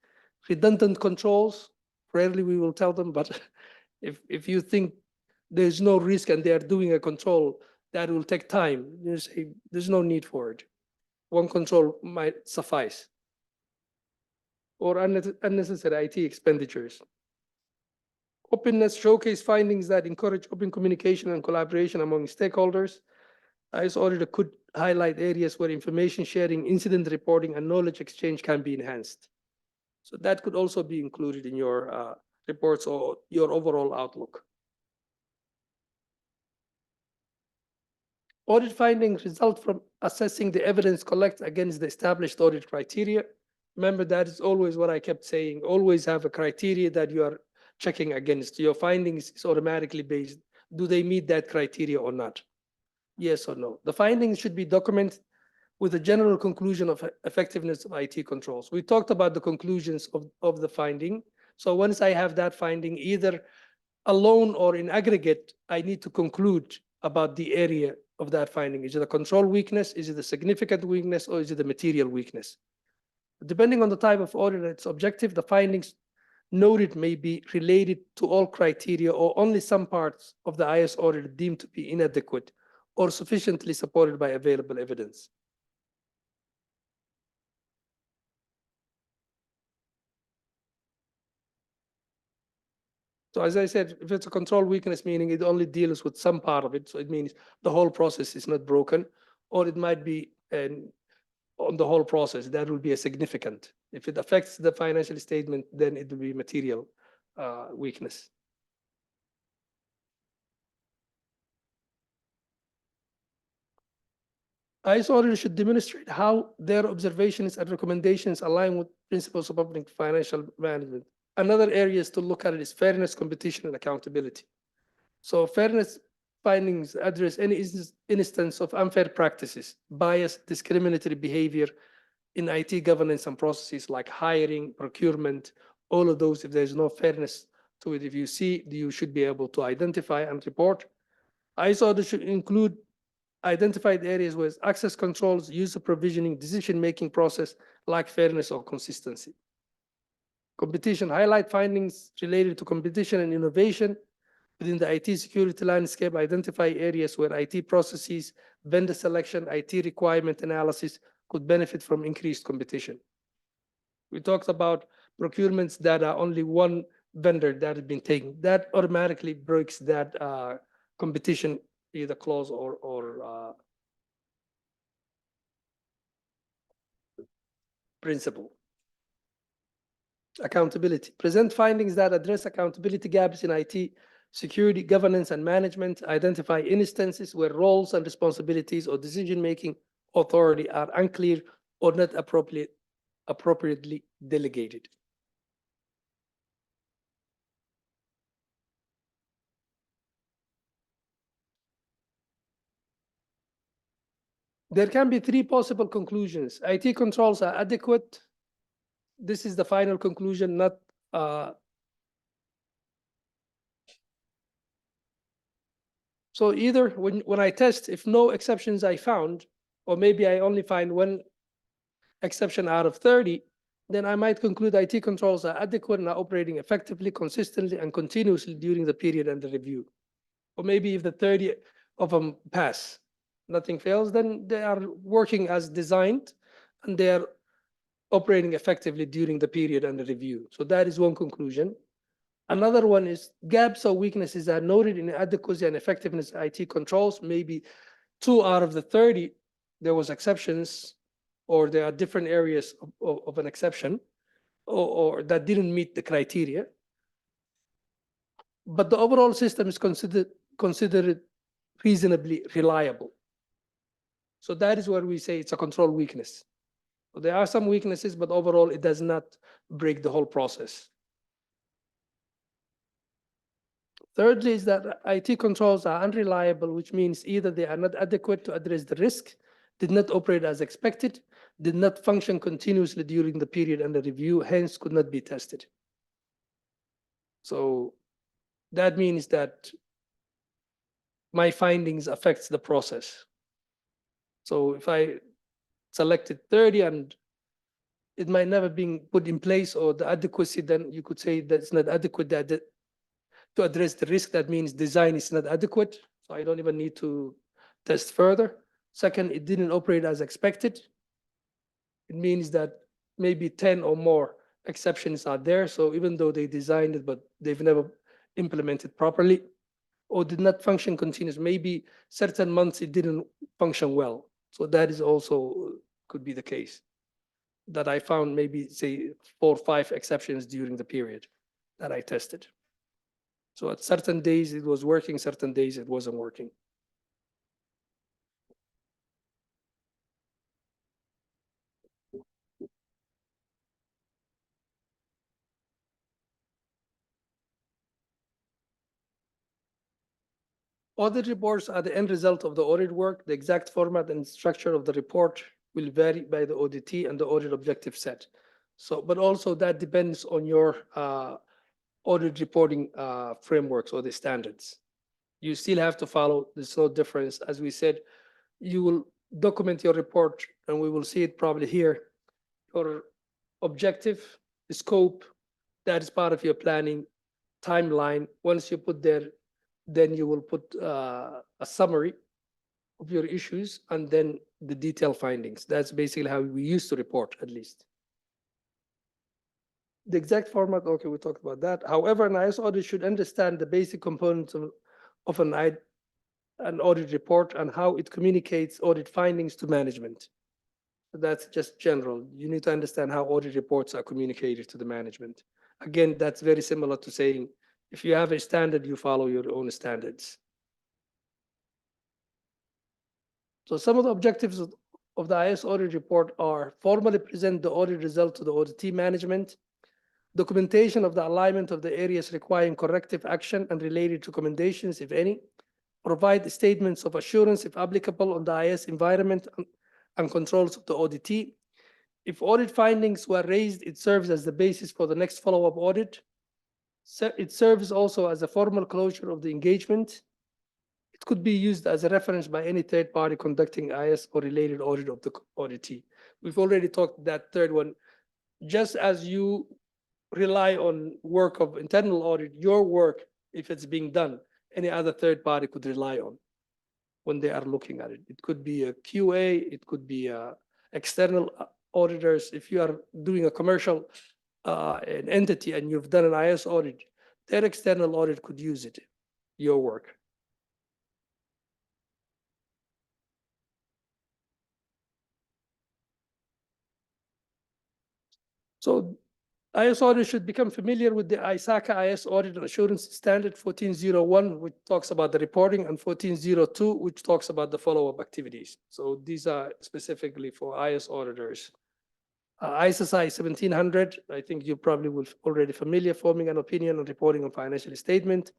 redundant controls. Rarely we will tell them, but if you think there's no risk and they are doing a control that will take time, you say there's no need for it. One control might suffice. Or unnecessary IT expenditures. Openness, showcase findings that encourage open communication and collaboration among stakeholders. IS auditor could highlight areas where information sharing, incident reporting, and knowledge exchange can be enhanced. So that could also be included in your reports or your overall outlook. Audit findings result from assessing the evidence collected against the established audit criteria. Remember, that is always what I kept saying. Always have a criteria that you are checking against. Your findings is automatically based. Do they meet that criteria or not? Yes or no? The findings should be documented with a general conclusion of effectiveness of IT controls. We talked about the conclusions of the finding. So once I have that finding, either alone or in aggregate, I need to conclude about the area of that finding. Is it a control weakness? Is it a significant weakness? Or is it a material weakness? Depending on the type of audit and its objective, the findings noted may be related to all criteria or only some parts of the IS audit deemed to be inadequate or sufficiently supported by available evidence. So as I said, if it's a control weakness, meaning it only deals with some part of it, so it means the whole process is not broken, or it might be on the whole process, that will be a significant. If it affects the financial statement, then it will be material weakness. IS auditors should demonstrate how their observations and recommendations align with principles of public financial management. Another area to look at is fairness, competition, and accountability. So fairness findings address any instance of unfair practices, bias, discriminatory behavior in IT governance and processes like hiring, procurement, all of those. If there's no fairness to it, if you see, you should be able to identify and report. IS audit should include identified areas with access controls, user provisioning, decision-making process, like fairness or consistency. Competition, highlight findings related to competition and innovation, within the IT security landscape, identify areas where IT processes, vendor selection, IT requirement analysis could benefit from increased competition. We talked about procurements that are only one vendor that has been taken. That automatically breaks that competition, either clause or principle. Accountability. Present findings that address accountability gaps in IT security, governance, and management. Identify instances where roles and responsibilities or decision-making authority are unclear or not appropriately delegated. There can be three possible conclusions. IT controls are adequate. This is the final conclusion, not so either when I test, if no exceptions I found, or maybe I only find one exception out of 30, then I might conclude IT controls are adequate and are operating effectively, consistently, and continuously during the period under review. Or maybe if the 30 of them pass, nothing fails, then they are working as designed and they are operating effectively during the period under review. So that is one conclusion. Another one is gaps or weaknesses are noted in adequacy and effectiveness of IT controls. Maybe 2 out of the 30, there was exceptions, or there are different areas of an exception, or that didn't meet the criteria. But the overall system is considered reasonably reliable. So that is where we say it's a control weakness. So there are some weaknesses, but overall it does not break the whole process. Thirdly is that IT controls are unreliable, which means either they are not adequate to address the risk, did not operate as expected, did not function continuously during the period under review, hence could not be tested. So that means that my findings affects the process. So if I selected 30 and it might never been put in place, or the adequacy, then you could say that's not adequate to address the risk. That means design is not adequate. So I don't even need to test further. Second, it didn't operate as expected. It means that maybe 10 or more exceptions are there. So even though they designed it, but they've never implemented properly, or did not function continuously. Maybe certain months it didn't function well. So that is also could be the case. That I found maybe say 4 or 5 exceptions during the period that I tested. So at certain days it was working, certain days it wasn't working. Audit reports are the end result of the audit work. The exact format and structure of the report will vary by the auditee and the audit objective set. So, but also that depends on your audit reporting frameworks or the standards. You still have to follow, there's no difference. As we said, you will document your report, and we will see it probably here. Your objective, the scope, that is part of your planning timeline. Once you put there, then you will put a summary of your issues and then the detailed findings. That's basically how we used to report, at least. The exact format, okay, we talked about that. However, an IS audit should understand the basic components of an audit report and how it communicates audit findings to management. So that's just general. You need to understand how audit reports are communicated to the management. Again, that's very similar to saying, if you have a standard, you follow your own standards. So some of the objectives of the IS audit report are formally present the audit result to the auditee management, documentation of the alignment of the areas requiring corrective action and related recommendations, if any, provide statements of assurance, if applicable, on the IS environment and controls of the auditee. If audit findings were raised, it serves as the basis for the next follow-up audit. It serves also as a formal closure of the engagement. It could be used as a reference by any third party conducting IS or related audit of the auditee. We've already talked that third one. Just as you rely on work of internal audit, your work, if it's being done, any other third party could rely on when they are looking at it. It could be a QA, it could be external auditors. If you are doing a commercial an entity and you've done an IS audit, their external audit could use it, your work. So IS audit should become familiar with the ISACA IS Audit and Assurance Standard 1401, which talks about the reporting, and 1402, which talks about the follow-up activities. So these are specifically for IS auditors. ISSI 1700, I think you probably will already familiar, forming an opinion on reporting on financial statement,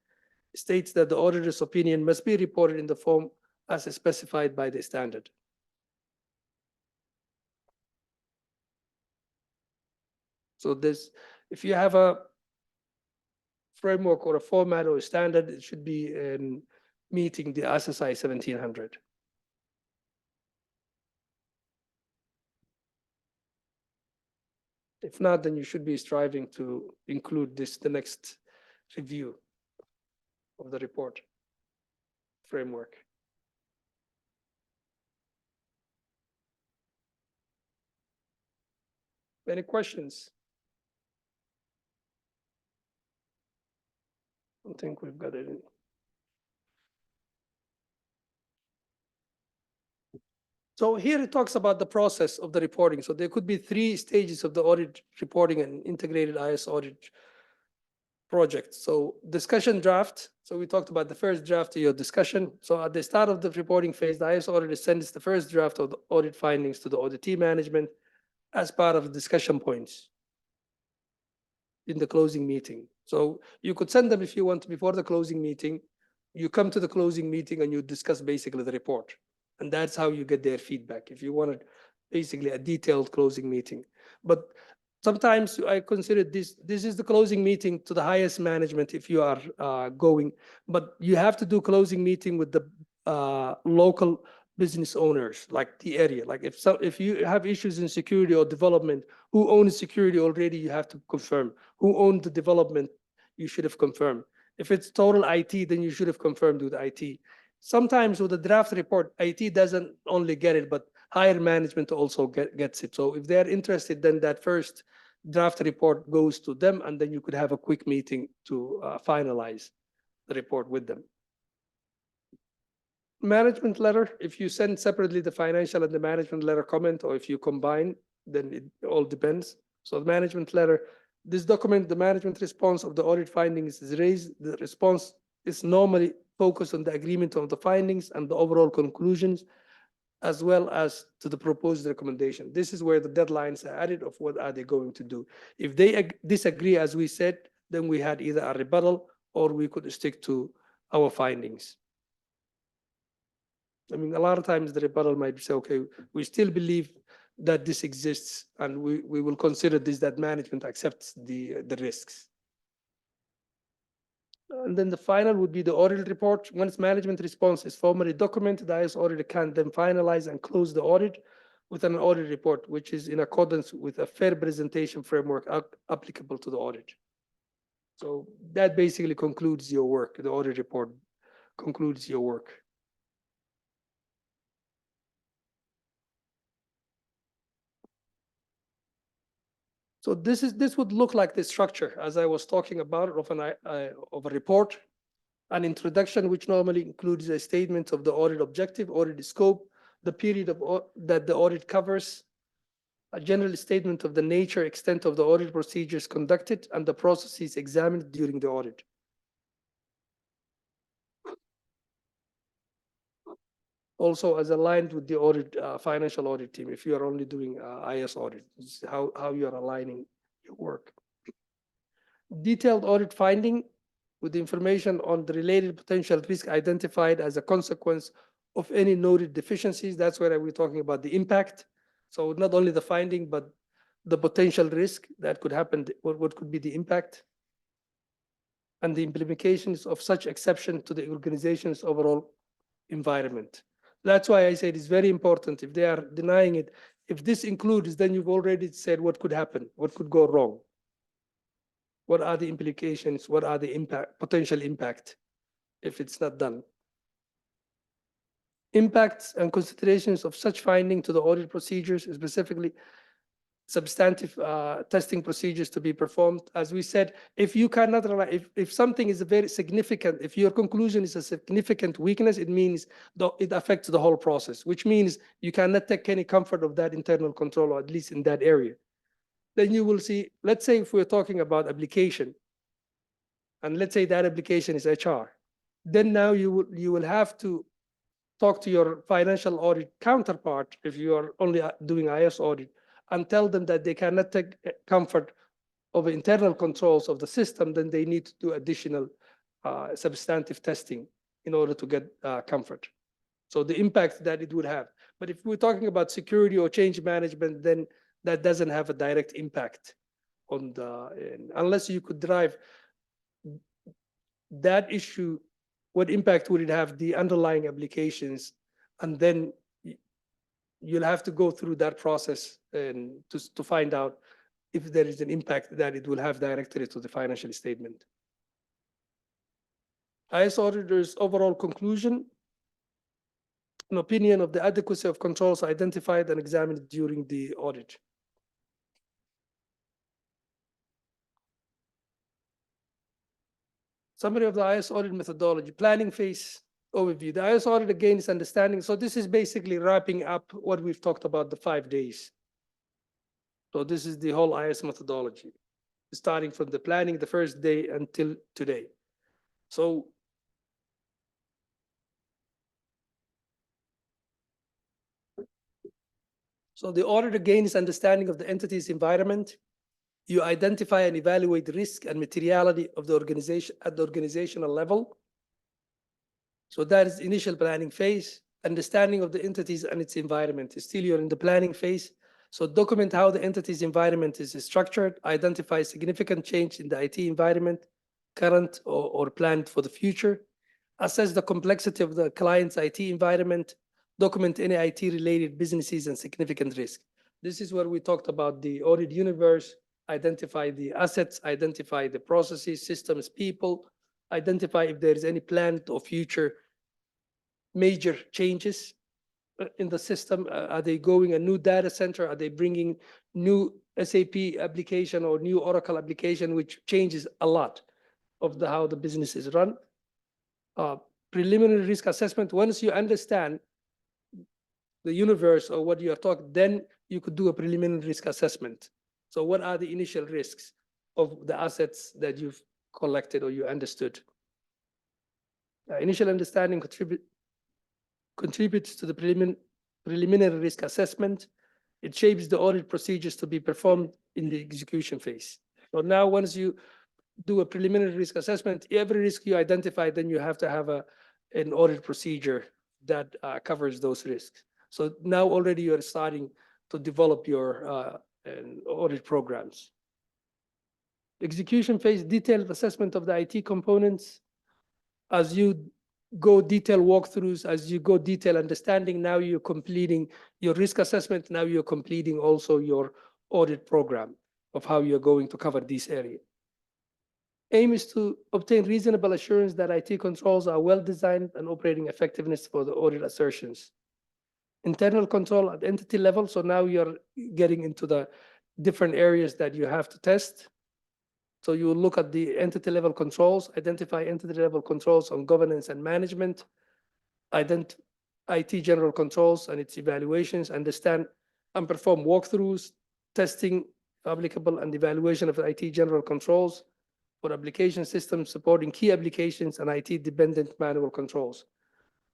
states that the auditor's opinion must be reported in the form as specified by the standard. So this, if you have a framework or a format or a standard, it should be in meeting the ISSI 1700. If not, then you should be striving to include this, the next review of the report framework. Any questions? I don't think we've got it. So here it talks about the process of the reporting. So there could be 3 stages of the audit reporting and integrated IS audit project. So discussion draft. So we talked about the first draft of your discussion. So at the start of the reporting phase, the IS auditor sends the first draft of the audit findings to the auditee management as part of the discussion points in the closing meeting. So you could send them if you want before the closing meeting. You come to the closing meeting and you discuss basically the report. And that's how you get their feedback. If you wanted basically a detailed closing meeting. But sometimes I consider this is the closing meeting to the highest management if you are going, but you have to do closing meeting with the local business owners, like the area. Like if you have issues in security or development, who owns security already, you have to confirm. Who owned the development, you should have confirmed. If it's total IT, then you should have confirmed with IT. Sometimes with the draft report, IT doesn't only get it, but higher management also gets it. So if they're interested, then that first draft report goes to them, and then you could have a quick meeting to finalize the report with them. Management letter, if you send separately the financial and the management letter comment, or if you combine, then it all depends. So the management letter, this document, the management response of the audit findings is raised. The response is normally focused on the agreement of the findings and the overall conclusions, as well as to the proposed recommendation. This is where the deadlines are added of what are they going to do. If they disagree, as we said, then we had either a rebuttal or we could stick to our findings. I mean, a lot of times the rebuttal might say, okay, we still believe that this exists and we will consider this, that management accepts the risks. And then the final would be the audit report. Once management response is formally documented, the IS auditor can then finalize and close the audit with an audit report, which is in accordance with a fair presentation framework applicable to the audit. So that basically concludes your work. The audit report concludes your work. So this would look like the structure as I was talking about of a report, an introduction which normally includes a statement of the audit objective, audit scope, the period that the audit covers, a general statement of the nature, extent of the audit procedures conducted, and the processes examined during the audit. Also, as aligned with the audit financial audit team, if you are only doing IS audit, this is how you are aligning your work. Detailed audit finding with the information on the related potential risk identified as a consequence of any noted deficiencies. That's where we're talking about the impact. So not only the finding, but the potential risk that could happen, what could be the impact, and the implications of such exception to the organization's overall environment. That's why I said it's very important. If they are denying it, if this includes, then you've already said what could happen, what could go wrong. What are the implications? What are the potential impact if it's not done. Impacts and considerations of such finding to the audit procedures, specifically substantive testing procedures to be performed. As we said, if you cannot rely, if something is a very significant, if your conclusion is a significant weakness, it means it affects the whole process, which means you cannot take any comfort of that internal control, or at least in that area. Then you will see, let's say if we're talking about application, and let's say that application is HR, then now you will have to talk to your financial audit counterpart if you are only doing IS audit, and tell them that they cannot take comfort of internal controls of the system, then they need to do additional substantive testing in order to get comfort. So the impact that it would have. But if we're talking about security or change management, then that doesn't have a direct impact on the, unless you could drive that issue, what impact would it have the underlying applications? And then you'll have to go through that process and to find out if there is an impact that it will have directly to the financial statement. IS auditor's overall conclusion: an opinion of the adequacy of controls identified and examined during the audit. Summary of the IS audit methodology. Planning phase overview. The IS audit, again, is understanding. So this is basically wrapping up what we've talked about, the 5 days. So this is the whole IS methodology, starting from the planning, the first day, until today. So the audit, again, is understanding of the entity's environment. You identify and evaluate the risk and materiality of the organization at the organizational level. So that is initial planning phase. Understanding of the entities and its environment. Still, you're in the planning phase. So document how the entity's environment is structured, identify significant change in the IT environment, current or planned for the future, assess the complexity of the client's IT environment, document any IT-related businesses and significant risk. This is where we talked about the audit universe, identify the assets, identify the processes, systems, people, identify if there is any planned or future major changes in the system. Are they going a new data center? Are they bringing new SAP application or new Oracle application, which changes a lot of how the business is run? Preliminary risk assessment. Once you understand the universe or what you are talking, then you could do a preliminary risk assessment. So what are the initial risks of the assets that you've collected or you understood? Initial understanding contributes to the preliminary risk assessment. It shapes the audit procedures to be performed in the execution phase. So now once you do a preliminary risk assessment, every risk you identify, then you have to have an audit procedure that covers those risks. So now already you're starting to develop your audit programs. Execution phase, detailed assessment of the IT components. As you go detail walkthroughs, as you go detail understanding, now you're completing your risk assessment, now you're completing also your audit program of how you're going to cover this area. Aim is to obtain reasonable assurance that IT controls are well designed and operating effectiveness for the audit assertions. Internal control at entity level, so now you're getting into the different areas that you have to test. So you will look at the entity level controls, identify entity level controls on governance and management, IT general controls and its evaluations, understand and perform walkthroughs, testing applicable and evaluation of IT general controls for application systems supporting key applications and IT dependent manual controls.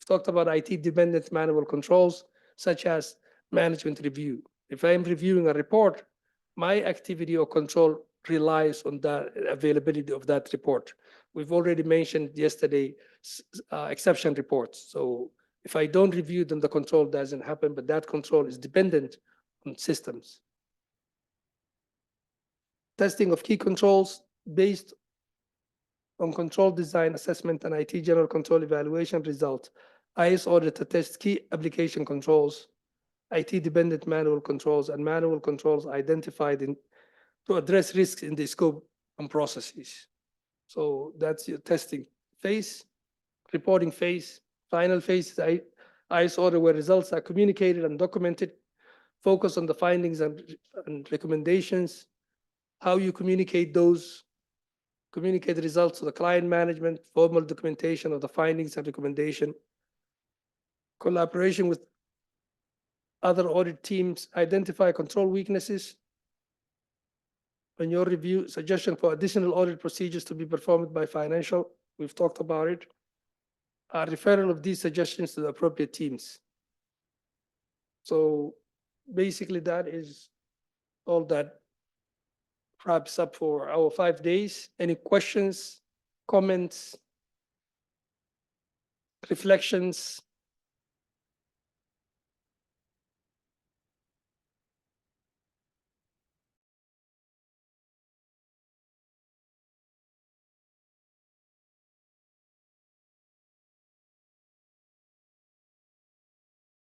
We've talked about IT dependent manual controls, such as management review. If I'm reviewing a report, my activity or control relies on the availability of that report. We've already mentioned yesterday exception reports. So if I don't review them, the control doesn't happen, but that control is dependent on systems. Testing of key controls based on control design assessment and IT general control evaluation result. IS audit to test key application controls, IT dependent manual controls, and manual controls identified to address risks in the scope and processes. So that's your testing phase. reporting phase. Final phase is IS audit where results are communicated and documented. Focus on the findings and recommendations. How you communicate those, communicate the results to the client management, formal documentation of the findings and recommendation. Collaboration with other audit teams, identify control weaknesses. On your review, suggestion for additional audit procedures to be performed by financial, we've talked about it. Referral of these suggestions to the appropriate teams. So basically that is all that wraps up for our 5 days. Any questions, comments, reflections?